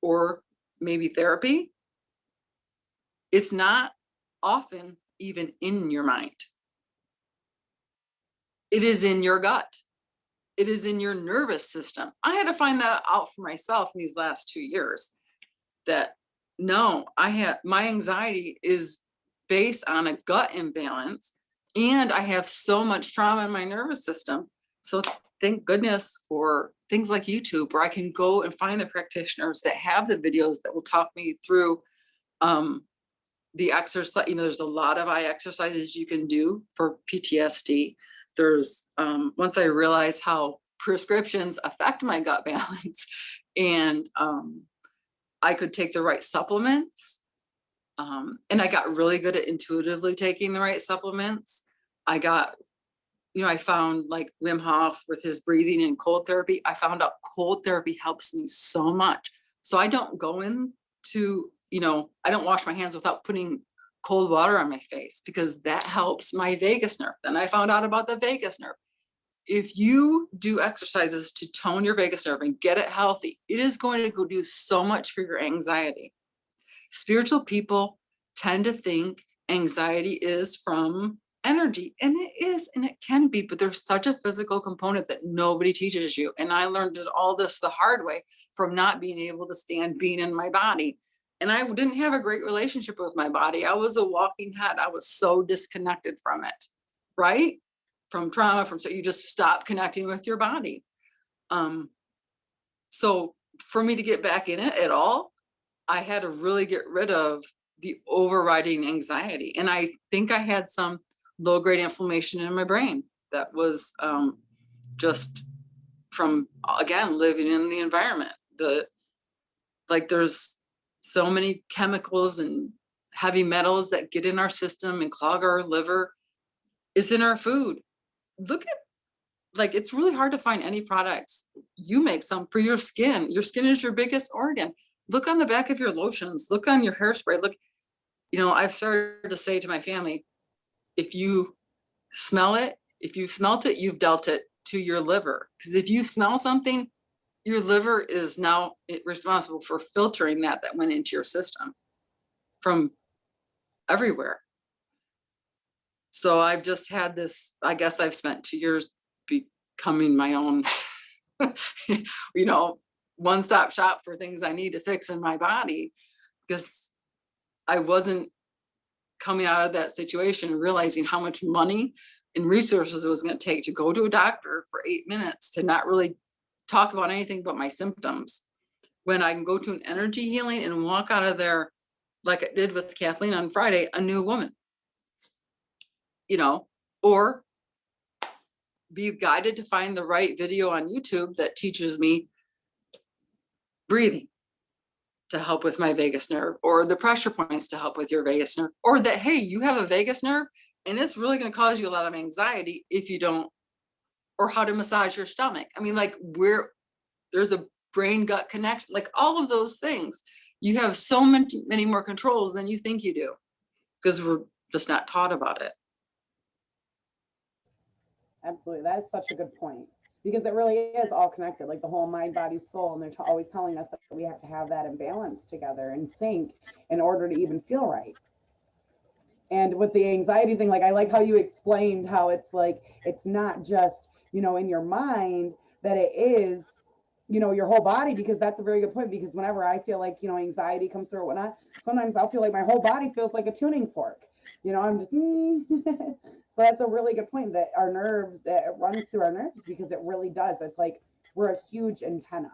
or maybe therapy? It's not often even in your mind. It is in your gut. It is in your nervous system. I had to find that out for myself in these last 2 years, that no, my anxiety is based on a gut imbalance, and I have so much trauma in my nervous system. So thank goodness for things like YouTube, where I can go and find the practitioners that have the videos that will talk me through the exercise. There's a lot of eye exercises you can do for PTSD. There's once I realized how prescriptions affect my gut balance, and I could take the right supplements. And I got really good at intuitively taking the right supplements. I found like Wim Hof with his breathing and cold therapy. I found out cold therapy helps me so much. So I don't go into, I don't wash my hands without putting cold water on my face, because that helps my vagus nerve. Then I found out about the vagus nerve. If you do exercises to tone your vagus nerve and get it healthy, it is going to go do so much for your anxiety. Spiritual people tend to think anxiety is from energy, and it is, and it can be, but there's such a physical component that nobody teaches you. And I learned all this the hard way from not being able to stand being in my body. And I didn't have a great relationship with my body. I was a walking head. I was so disconnected from it, right? From trauma, so you just stop connecting with your body. So for me to get back in it at all, I had to really get rid of the overriding anxiety. And I think I had some low grade inflammation in my brain that was just from, again, living in the environment. There's so many chemicals and heavy metals that get in our system and clog our liver. It's in our food. Look at, it's really hard to find any products. You make some for your skin. Your skin is your biggest organ. Look on the back of your lotions, look on your hairspray. Look, I've started to say to my family, if you smell it, if you smelt it, you've dealt it to your liver. Because if you smell something, your liver is now responsible for filtering that went into your system from everywhere. So I've just had this, I guess I've spent 2 years becoming my own, one-stop shop for things I need to fix in my body, because I wasn't coming out of that situation and realizing how much money and resources it was going to take to go to a doctor for 8 minutes to not really talk about anything but my symptoms, when I can go to an energy healing and walk out of there, like I did with Kathleen on Friday, a new woman. you know, or be guided to find the right video on YouTube that teaches me breathing to help with my vagus nerve, or the pressure points to help with your vagus nerve, or that, hey, you have a vagus nerve and it's really going to cause you a lot of anxiety if you don't, or how to massage your stomach. I mean, like, there's a brain gut connection, like all of those things. You have so many more controls than you think you do, because we're just not taught about it. Absolutely. That is such a good point, because it really is all connected, like the whole mind, body, soul. And they're always telling us that we have to have that in balance together and sync in order to even feel right. And with the anxiety thing, like, I like how you explained how it's like, it's not just, in your mind, that it is, your whole body, because that's a very good point. Because whenever I feel like, anxiety comes through or whatnot, sometimes I'll feel like my whole body feels like a tuning fork. I'm just, so that's a really good point, that our nerves, that it runs through our nerves, because it really does. It's like we're a huge antenna.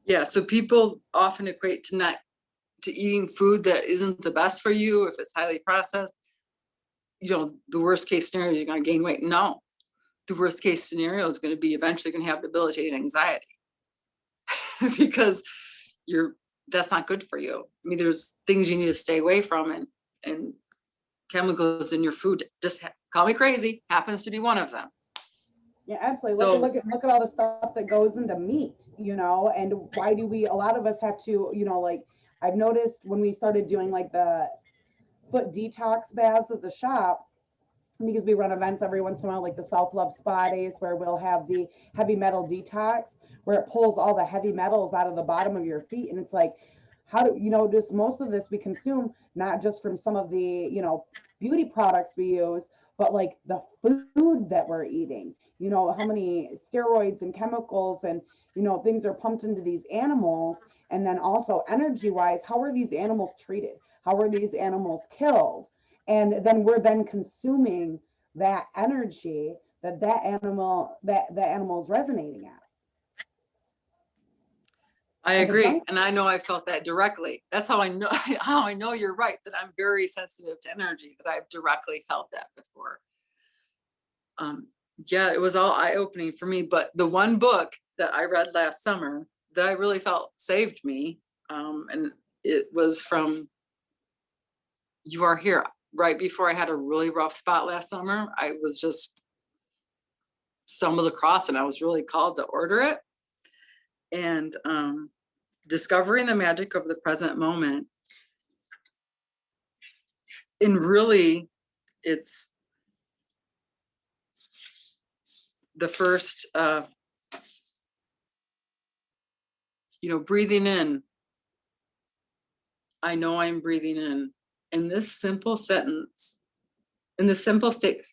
Yeah, so people often equate to eating food that isn't the best for you if it's highly processed. The worst case scenario, you're going to gain weight. No, the worst case scenario is going to be eventually going to have debilitating anxiety because that's not good for you. I mean, there's things you need to stay away from, and chemicals in your food, just call me crazy, happens to be one of them. Yeah, absolutely. So, Look at all the stuff that goes into meat, and why do a lot of us have to, like, I've noticed when we started doing like the foot detox baths at the shop, because we run events every once in a while, like the self-love spa days, where we'll have the heavy metal detox, where it pulls all the heavy metals out of the bottom of your feet. And it's like, how do just most of this we consume, not just from some of the, beauty products we use, but like the food that we're eating, how many steroids and chemicals and, things are pumped into these animals. And then also energy wise, how are these animals treated? How are these animals killed? And then we're then consuming that energy that animal is resonating at. I agree. And I know I felt that directly. That's how I know you're right, that I'm very sensitive to energy, that I've directly felt that before. Yeah, it was all eye-opening for me. But the one book that I read last summer that I really felt saved me, and it was from You Are Here. Right before I had a really rough spot last summer, I was just stumbled across, and I was really called to order it. And discovering the magic of the present moment. And really, it's the first, breathing in. I know I'm breathing in. In this simple sentence, in the simple state,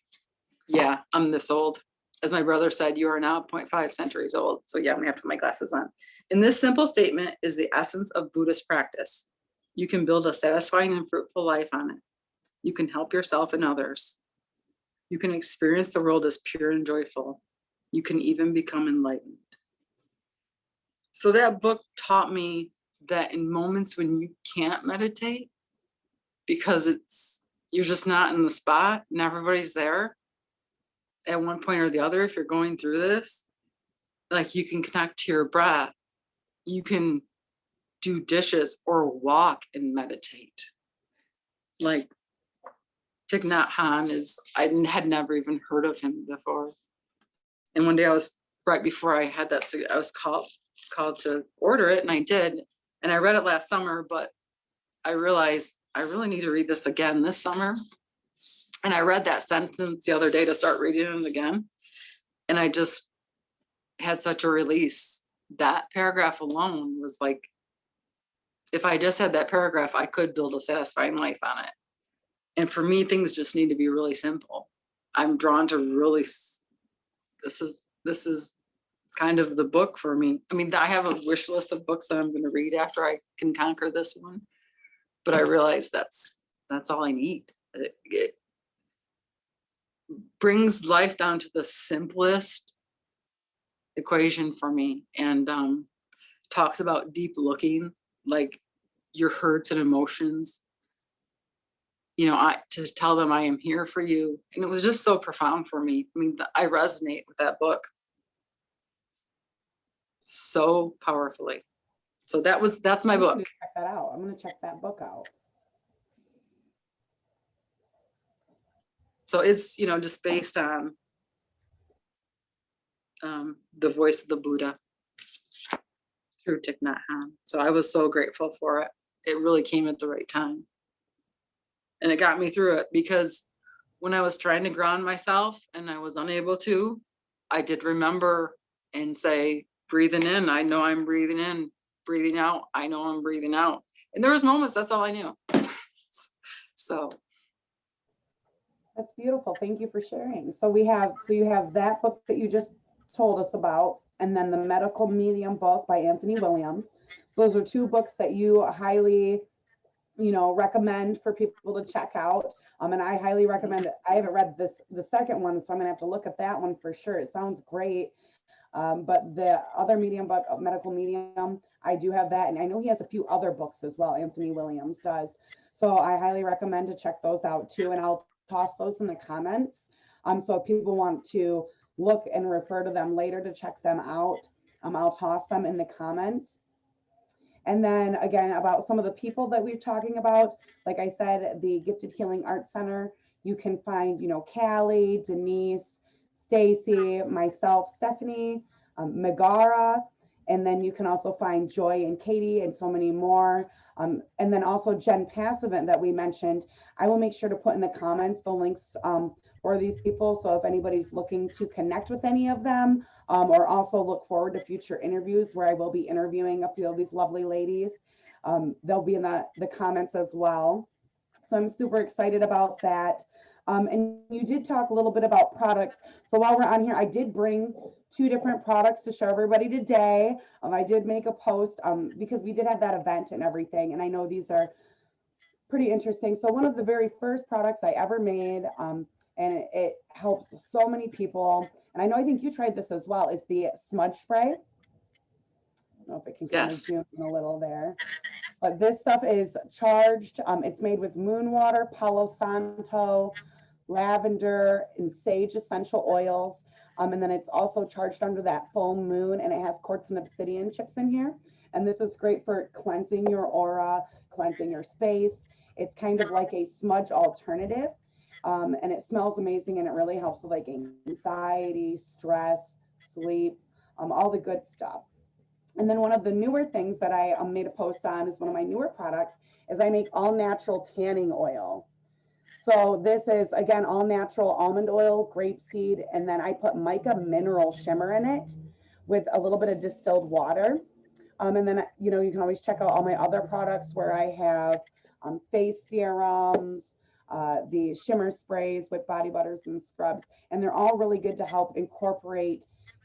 yeah, I'm this old. As my brother said, you are now 0.5 centuries old. So yeah, I'm gonna have to put my glasses on. In this simple statement is the essence of Buddhist practice. You can build a satisfying and fruitful life on it. You can help yourself and others. You can experience the world as pure and joyful. You can even become enlightened. So that book taught me that in moments when you can't meditate, because you're just not in the spot and everybody's there at one point or the other, if you're going through this, like, you can connect to your breath. You can do dishes or walk and meditate. Like, Thich Nhat Hanh I had never even heard of him before. And one day right before I had that, I was called to order it, and I did. And I read it last summer, but I realized I really need to read this again this summer. And I read that sentence the other day to start reading it again. And I just had such a release. That paragraph alone was like, if I just had that paragraph, I could build a satisfying life on it. And for me, things just need to be really simple. I'm drawn to this is kind of the book for me. I mean, I have a wish list of books that I'm going to read after I can conquer this one. But I realize that's all I need. It brings life down to the simplest equation for me, and talks about deep looking, like your hurts and emotions. to tell them I am here for you. And it was just so profound for me. I mean, I resonate with that book so powerfully. So that's my I'm book. gonna check that out. I'm gonna check that book out. So it's, just based on the voice of the Buddha through Thich Nhat Hanh. So I was so grateful for it. It really came at the right time. And it got me through it, because when I was trying to ground myself and I was unable to, I did remember and say, breathing in, I know I'm breathing in, breathing out, I know I'm breathing out. And there was moments, that's all I knew. So That's beautiful. Thank you for sharing. So you have that book that you just told us about, and then the Medical Medium book by Anthony Williams. So those are two books that you highly, recommend for people to check out. And I highly recommend it. I haven't read the second one, so I'm gonna have to look at that one for sure. It sounds great. But the other medium book, Medical Medium, I do have that, and I know he has a few other books as well. Anthony Williams does. So I highly recommend to check those out too, and I'll toss those in the comments. So if people want to look and refer to them later to check them out, I'll toss them in the comments. And then again, about some of the people that we're talking about, like I said, the Gifted Healing Art Center, you can find, Callie, Denise, Stacy, myself, Stephanie, Megara, and then you can also find Joy and Katie and so many more. And then also Jen Passavant that we mentioned. I will make sure to put in the comments the links for these people. So if anybody's looking to connect with any of them, or also look forward to future interviews where I will be interviewing a few of these lovely ladies, they'll be in the comments as well. So I'm super excited about that. And you did talk a little bit about products. So while we're on here, I did bring 2 different products to show everybody today. I did make a post because we did have that event and everything. And I know these are pretty interesting. So one of the very first products I ever made, and it helps so many people. And I think you tried this as well, is the smudge spray. I don't know if it can kind of zoom in a little there. But this stuff is charged. It's made with moon water, Palo Santo, lavender, and sage essential oils. And then it's also charged under that full moon, and it has quartz and obsidian chips in here. And this is great for cleansing your aura, cleansing your space. It's kind of like a smudge alternative. And it smells amazing, and it really helps with like anxiety, stress, sleep, all the good stuff. And then one of the newer things that I made a post on is one of my newer products is I make all natural tanning oil. So this is, again, all natural almond oil, grapeseed, and then I put mica mineral shimmer in it with a little bit of distilled water. And then, you can always check out all my other products where I have face serums, the shimmer sprays with body butters and scrubs, and they're all really good to help incorporate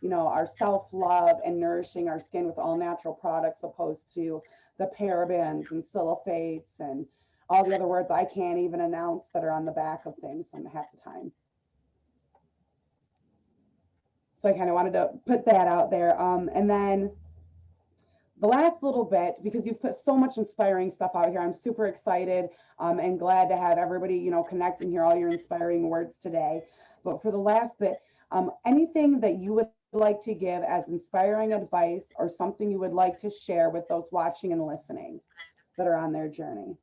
our self-love and nourishing our skin with all natural products, opposed to the parabens and sulfates and all the other words I can't even announce that are on the back of things half the time. So I kind of wanted to put that out there. And then the last little bit, because you've put so much inspiring stuff out here, I'm super excited and glad to have everybody, connect and hear all your inspiring words today. But for the last bit, anything that you would like to give as inspiring advice, or something you would like to share with those watching and listening that are on their journey?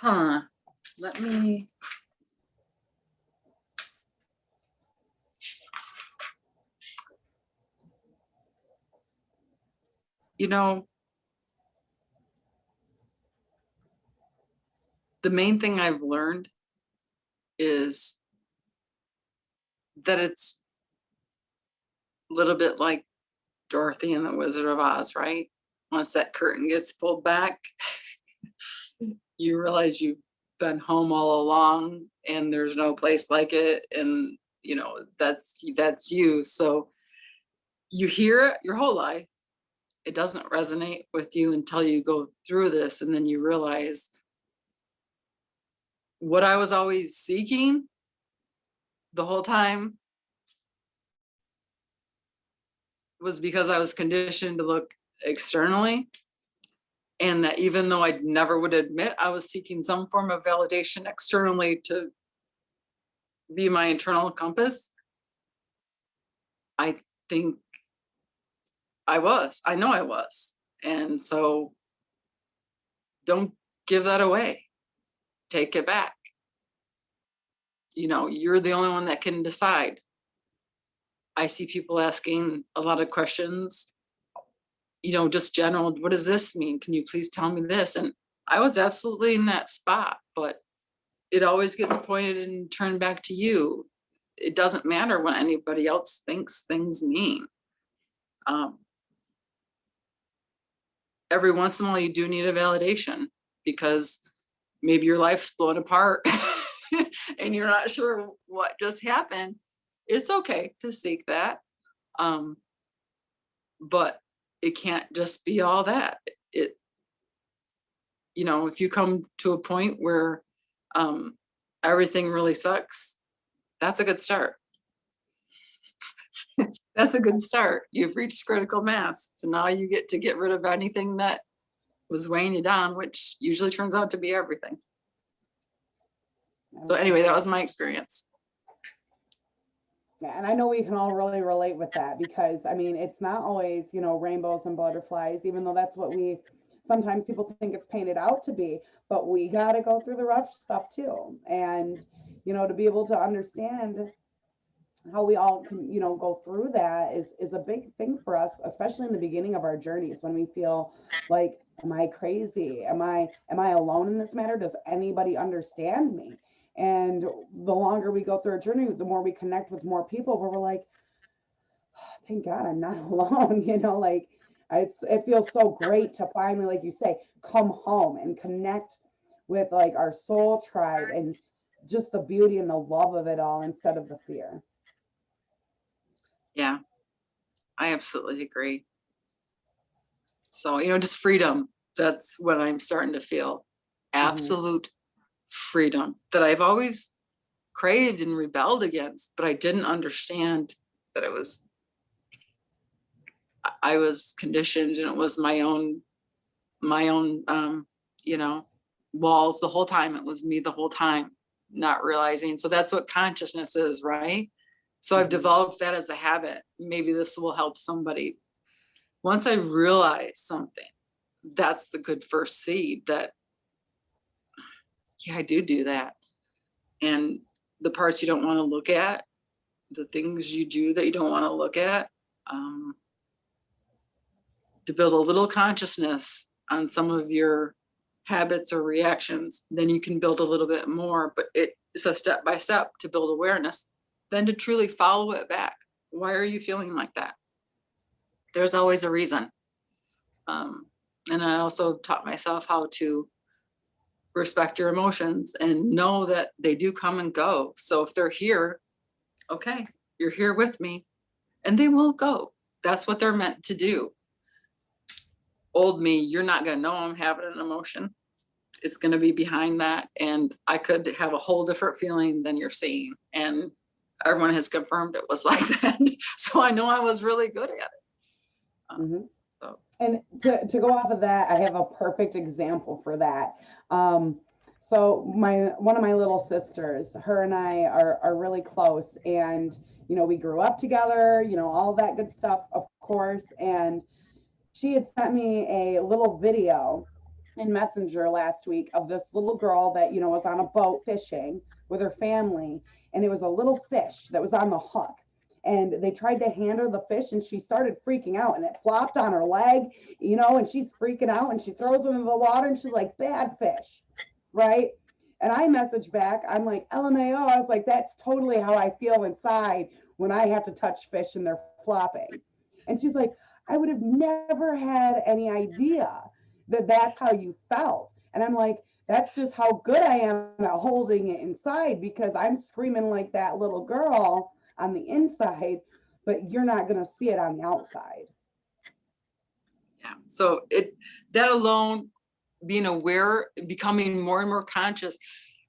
Let me. The main thing I've learned is that it's a little bit like Dorothy and the Wizard of Oz, right? Once that curtain gets pulled back, you realize you've been home all along and there's no place like it. And, that's you. So you hear it your whole life. It doesn't resonate with you until you go through this. And then you realize what I was always seeking the whole time was because I was conditioned to look externally. And that even though I never would admit I was seeking some form of validation externally to be my internal compass, I think I know I was. And so don't give that away. Take it back. You know, you're the only one that can decide. I see people asking a lot of questions, you know, just general, what does this mean? Can you please tell me this? And I was absolutely in that spot, but it always gets pointed and turned back to you. It doesn't matter what anybody else thinks things mean. Um, every once in a while, you do need a validation because maybe your life's blown apart and you're not sure what just happened. It's okay to seek that. Um, but it can't just be all that. It, you know, if you come to a point where um, everything really sucks, that's a good start. That's a good start. You've reached critical mass. So now you get to get rid of anything that was weighing you down, which usually turns out to be everything. So anyway, that was my experience. Yeah, and I know we can all really relate with that because I mean, it's not always, you know, rainbows and butterflies, even though that's what we sometimes people think it's painted out to be, but we got to go through the rough stuff too. And, you know, to be able to understand how we all can, you know, go through that is a big thing for us, especially in the beginning of our journeys when we feel like, am I crazy? Am I alone in this matter? Does anybody understand me? And the longer we go through our journey, the more we connect with more people where we're like, "Oh, thank God I'm not alone, you know, like it feels so great to finally, like you say, come home and connect with like our soul tribe and just the beauty and the love of it all instead of the fear. Yeah, I absolutely agree. So, you know, just freedom. That's what I'm starting to feel. Mhm. Absolute freedom that I've always craved and rebelled against, but I didn't understand that it was, I was conditioned and it was my own, you know, walls the whole time. It was me the whole time, not realizing. So that's what consciousness is, right? So I've Mhm. developed that as a habit. Maybe this will help somebody. Once I realize something, that's the good first seed that, yeah, I do that. And the parts you don't want to look at, the things you do that you don't want to look at, um, to build a little consciousness on some of your habits or reactions, then you can build a little bit more. But it's a step by step to build awareness, then to truly follow it back. Why are you feeling like that? There's always a reason. Um, and I also taught myself how to respect your emotions and know that they do come and go. So if they're here, okay, you're here with me, and they will go. That's what they're meant to do. Old me, you're not going to know I'm having an emotion. It's going to be behind that. And I could have a whole different feeling than you're seeing. And everyone has confirmed it was like that. So I know I was really good at it. Mhm. So, And to go off of that, I have a perfect example for that. Um, so my one of my little sisters, her and I are really close, and you know we grew up together, you know all that good stuff, of course. And she had sent me a little video in Messenger last week of this little girl that you know was on a boat fishing with her family, and it was a little fish that was on the hook, and they tried to hand her the fish and she started freaking out and it flopped on her leg, you know, and she's freaking out and she throws them in the water and she's like, bad fish, right? And I messaged back, I'm like, LMAO. I was like, that's totally how I feel inside when I have to touch fish and they're flopping. And she's like, I would have never had any idea that that's how you felt. And I'm like, that's just how good I am at holding it inside because I'm screaming like that little girl on the inside, but you're not going to see it on the outside. yeah. So that alone, being aware, becoming more and more conscious,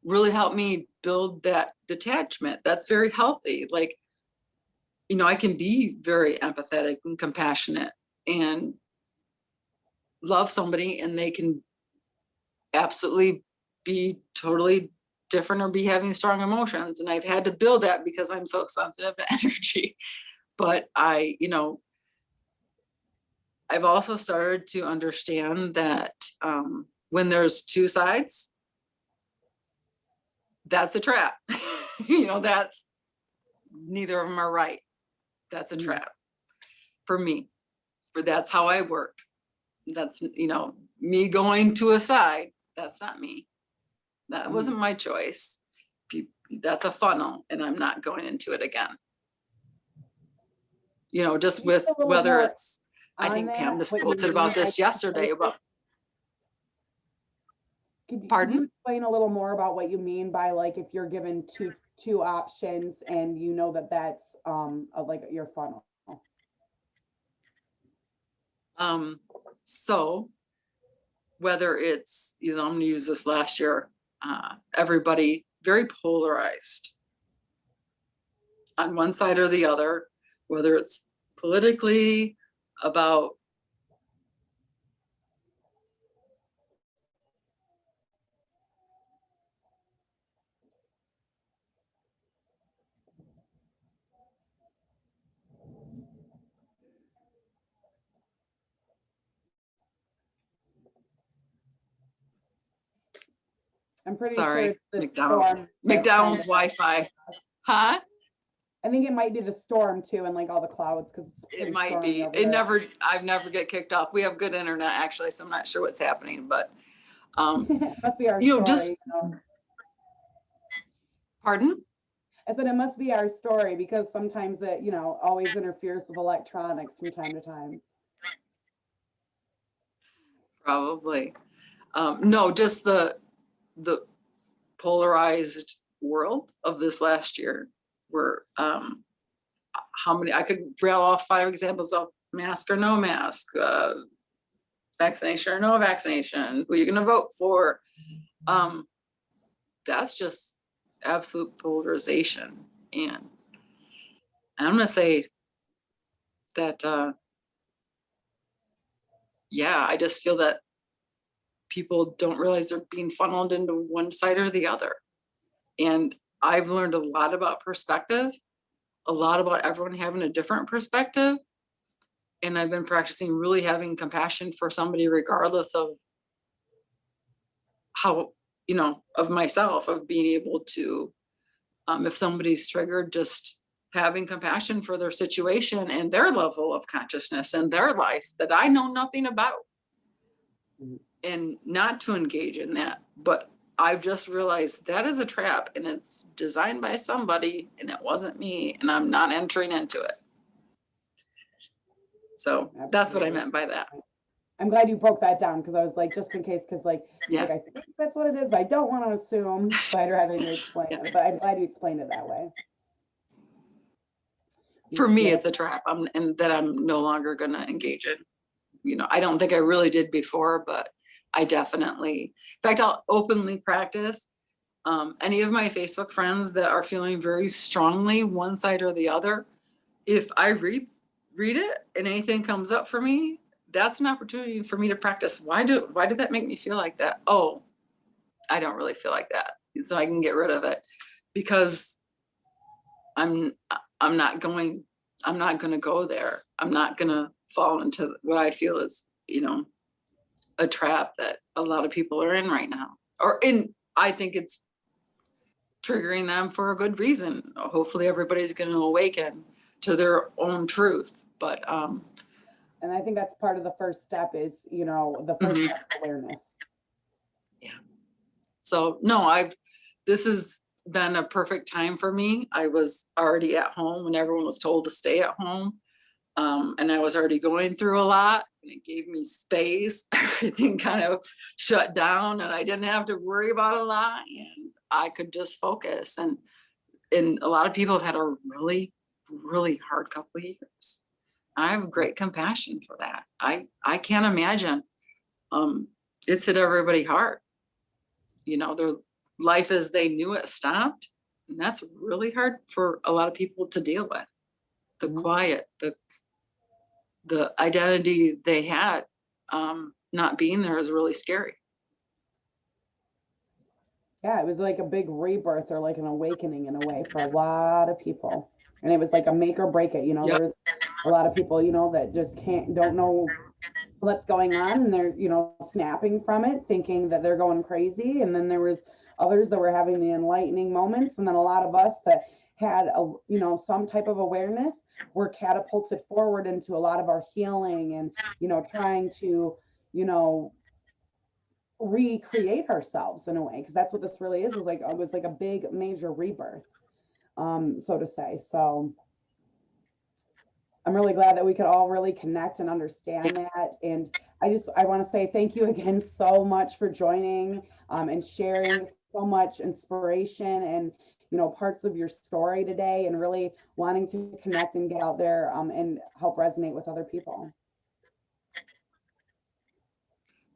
really helped me build that detachment. That's very healthy. Like, you know, I can be very empathetic and compassionate and love somebody and they can absolutely be totally different or be having strong emotions. And I've had to build that because I'm so sensitive to energy. But I've also started to understand that when there's two sides, that's a trap. That's neither of them are right. That's a Mhm. trap for me. That's how I work. That's, me going to a side. That's not me. That wasn't my choice. That's a funnel and I'm not going into it again. Just Can you with get a little whether more it's, I on think Pam that, just what you posted mean about by this yesterday about, could you pardon? explain a little more about what you mean by, like, if you're given two options and you know that that's like your funnel? So whether it's, I'm gonna use this last year, everybody very polarized on one side or the other, whether it's politically about I'm pretty sure sorry, it's the storm that's kind McDonald's of, Wi-Fi. Huh? I think it might be the storm too, and like all the clouds, because it's It pretty might stormy be. over there. I've never get kicked off. We have good internet actually, so I'm not sure what's happening, but It must be our just story. pardon? I said it must be our story because sometimes it, always interferes with electronics from time to time. Probably. No, just the polarized world of this last year where how many I could rail off 5 examples of mask or no mask, vaccination or no vaccination, who you're gonna vote for. That's just absolute polarization. And I'm gonna say that yeah, I just feel that people don't realize they're being funneled into one side or the other. And I've learned a lot about perspective, a lot about everyone having a different perspective. And I've been practicing really having compassion for somebody, regardless of how, of myself, of being able to, if somebody's triggered, just having compassion for their situation and their level of consciousness and their life that I know nothing about. Mhm. And not to engage in that. But I've just realized that is a trap and it's designed by somebody and it wasn't me and I'm not entering into it. So that's what I Absolutely. meant by that. I'm glad you broke that down because I was like, just in case, because Yeah. I think that's what it is, but I don't want to assume. So I'd rather you explain Yeah. it. But I'm glad you explained it that way. For me, Yeah. it's a trap. And that I'm no longer going to engage in. I don't think I really did before, but I definitely, in fact, I'll openly practice. Any of my Facebook friends that are feeling very strongly one side or the other, if I read it and anything comes up for me, that's an opportunity for me to practice. Why did that make me feel like that? Oh, I don't really feel like that. So I can get rid of it because I'm not going to go there. I'm not going to fall into what I feel is, a trap that a lot of people are in right now. I think it's triggering them for a good reason. Hopefully everybody's going to awaken to their own truth. But And I think that's part of the first step is, the first step is awareness. Yeah. So no, this has been a perfect time for me. I was already at home when everyone was told to stay at home. And I was already going through a lot and it gave me space. Everything kind of shut down and I didn't have to worry about a lot and I could just focus. And a lot of people have had a really, really hard couple of years. I have great compassion for that. I can't imagine. It's hit everybody hard. Their life as they knew it stopped. And that's really hard for a lot of people to deal with. The Mhm. quiet, the identity they had not being there is really scary. Yeah, it was like a big rebirth or like an awakening in a way for a lot of people. And it was like a make or break it, Yep. there's a lot of people, that just don't know what's going on, and they're, snapping from it, thinking that they're going crazy. And then there was others that were having the enlightening moments. And then a lot of us that had some type of awareness were catapulted forward into a lot of our healing and, trying to, recreate ourselves in a way, because that's what this really is like, it was like a big major rebirth, so to say. So I'm really glad that we could all really connect and understand that. And I want to say thank you again so much for joining, and sharing so much inspiration and, parts of your story today, and really wanting to connect and get out there, and help resonate with other people.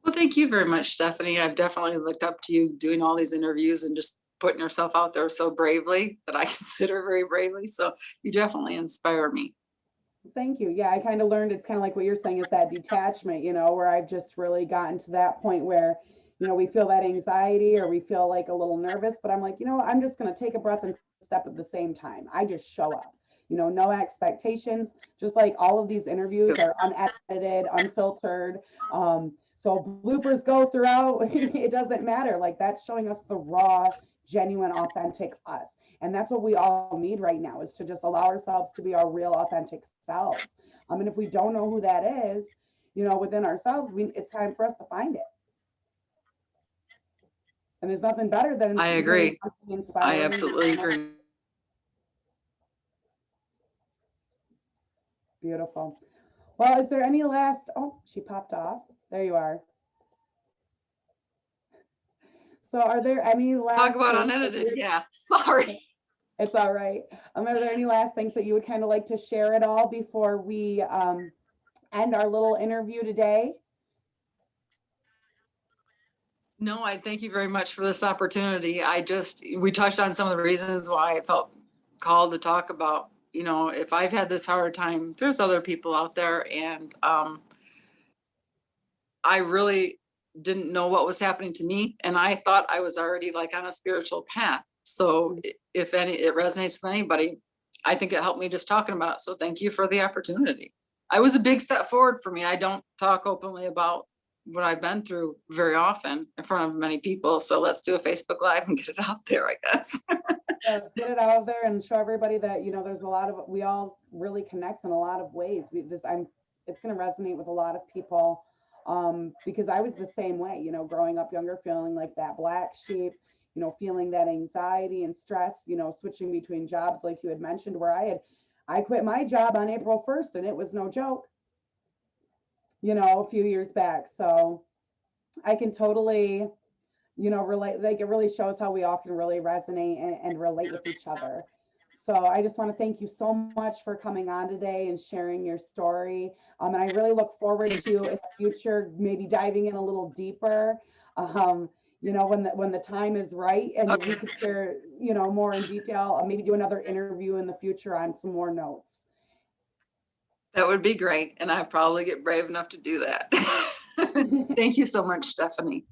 Well, thank you very much, Stephanie. I've definitely looked up to you doing all these interviews and just putting yourself out there so bravely, that I consider very bravely. So you definitely inspire me. Thank you. Yeah, I kind of learned, it's kind of like what you're saying, is that detachment, where I've just really gotten to that point where, we feel that anxiety or we feel like a little nervous, but I'm like, I'm just going to take a breath and step at the same time. I just show up, no expectations, just like all of these interviews are unedited, unfiltered. So bloopers go throughout. It doesn't matter. Like, that's showing us the raw, genuine, authentic us. And that's what we all need right now, is to just allow ourselves to be our real authentic selves. And if we don't know who that is, within ourselves, it's time for us to find it. And there's nothing better than I agree. I inspiring. absolutely agree. Beautiful. Well, is there any last, oh, she popped off. There you are. So are there any last Talk about unedited? Yeah, sorry. It's all right. Are there any last things that you would kind of like to share at all before we end our little interview today? No, I thank you very much for this opportunity. We touched on some of the reasons why I felt called to talk about, if I've had this hard time, there's other people out there. And I really didn't know what was happening to me. And I thought I was already like on a spiritual path. So if it resonates with anybody, I think it helped me just talking about it. So thank you for the opportunity. I was a big step forward for me. I don't talk openly about what I've been through very often in front of many people. So let's do a Facebook Live and get it out there, I guess. Yeah, get it out there and show everybody that, there's a lot of, we all really connect in a lot of ways. It's going to resonate with a lot of people, because I was the same way, growing up younger, feeling like that black sheep, feeling that anxiety and stress, switching between jobs, like you had mentioned, where I quit my job on April 1st, and it was no joke, a few years back. So I can totally, relate. Like, it really shows how we all can really resonate and relate with each other. So I just want to thank you so much for coming on today and sharing your story. And I really look forward to, in the future, maybe diving in a little deeper, when the time is right, and we could share, more in detail, maybe do another interview in the future on some more notes. That would be great. And I'd probably get brave enough to do that. Thank you so much, Stephanie.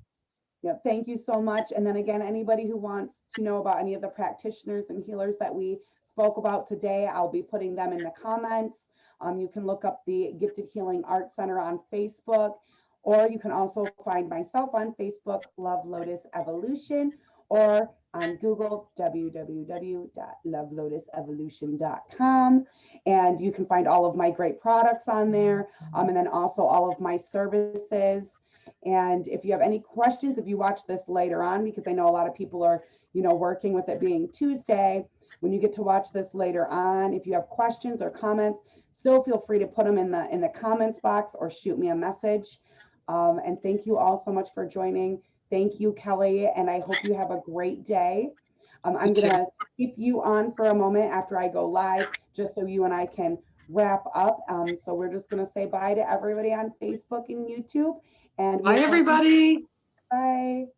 Yeah, thank you so much. And then again, anybody who wants to know about any of the practitioners and healers that we spoke about today, I'll be putting them in the comments. You can look up the Gifted Healing Art Center on Facebook, or you can also find myself on Facebook, Love Lotus Evolution, or on Google, www.lovelotusevolution.com. And you can find all of my great products on there, and then also all of my services. And if you have any questions, if you watch this later on, because I know a lot of people are, working with it being Tuesday, when you get to watch this later on, if you have questions or comments, still feel free to put them in the comments box or shoot me a message. And thank you all so much for joining. Thank you, Kelly. And I hope you have a great day. I'm going to keep you on for a moment after I go live, just so you and I can wrap up. So we're just going to say bye to everybody on Facebook and YouTube. And bye, everybody. Bye.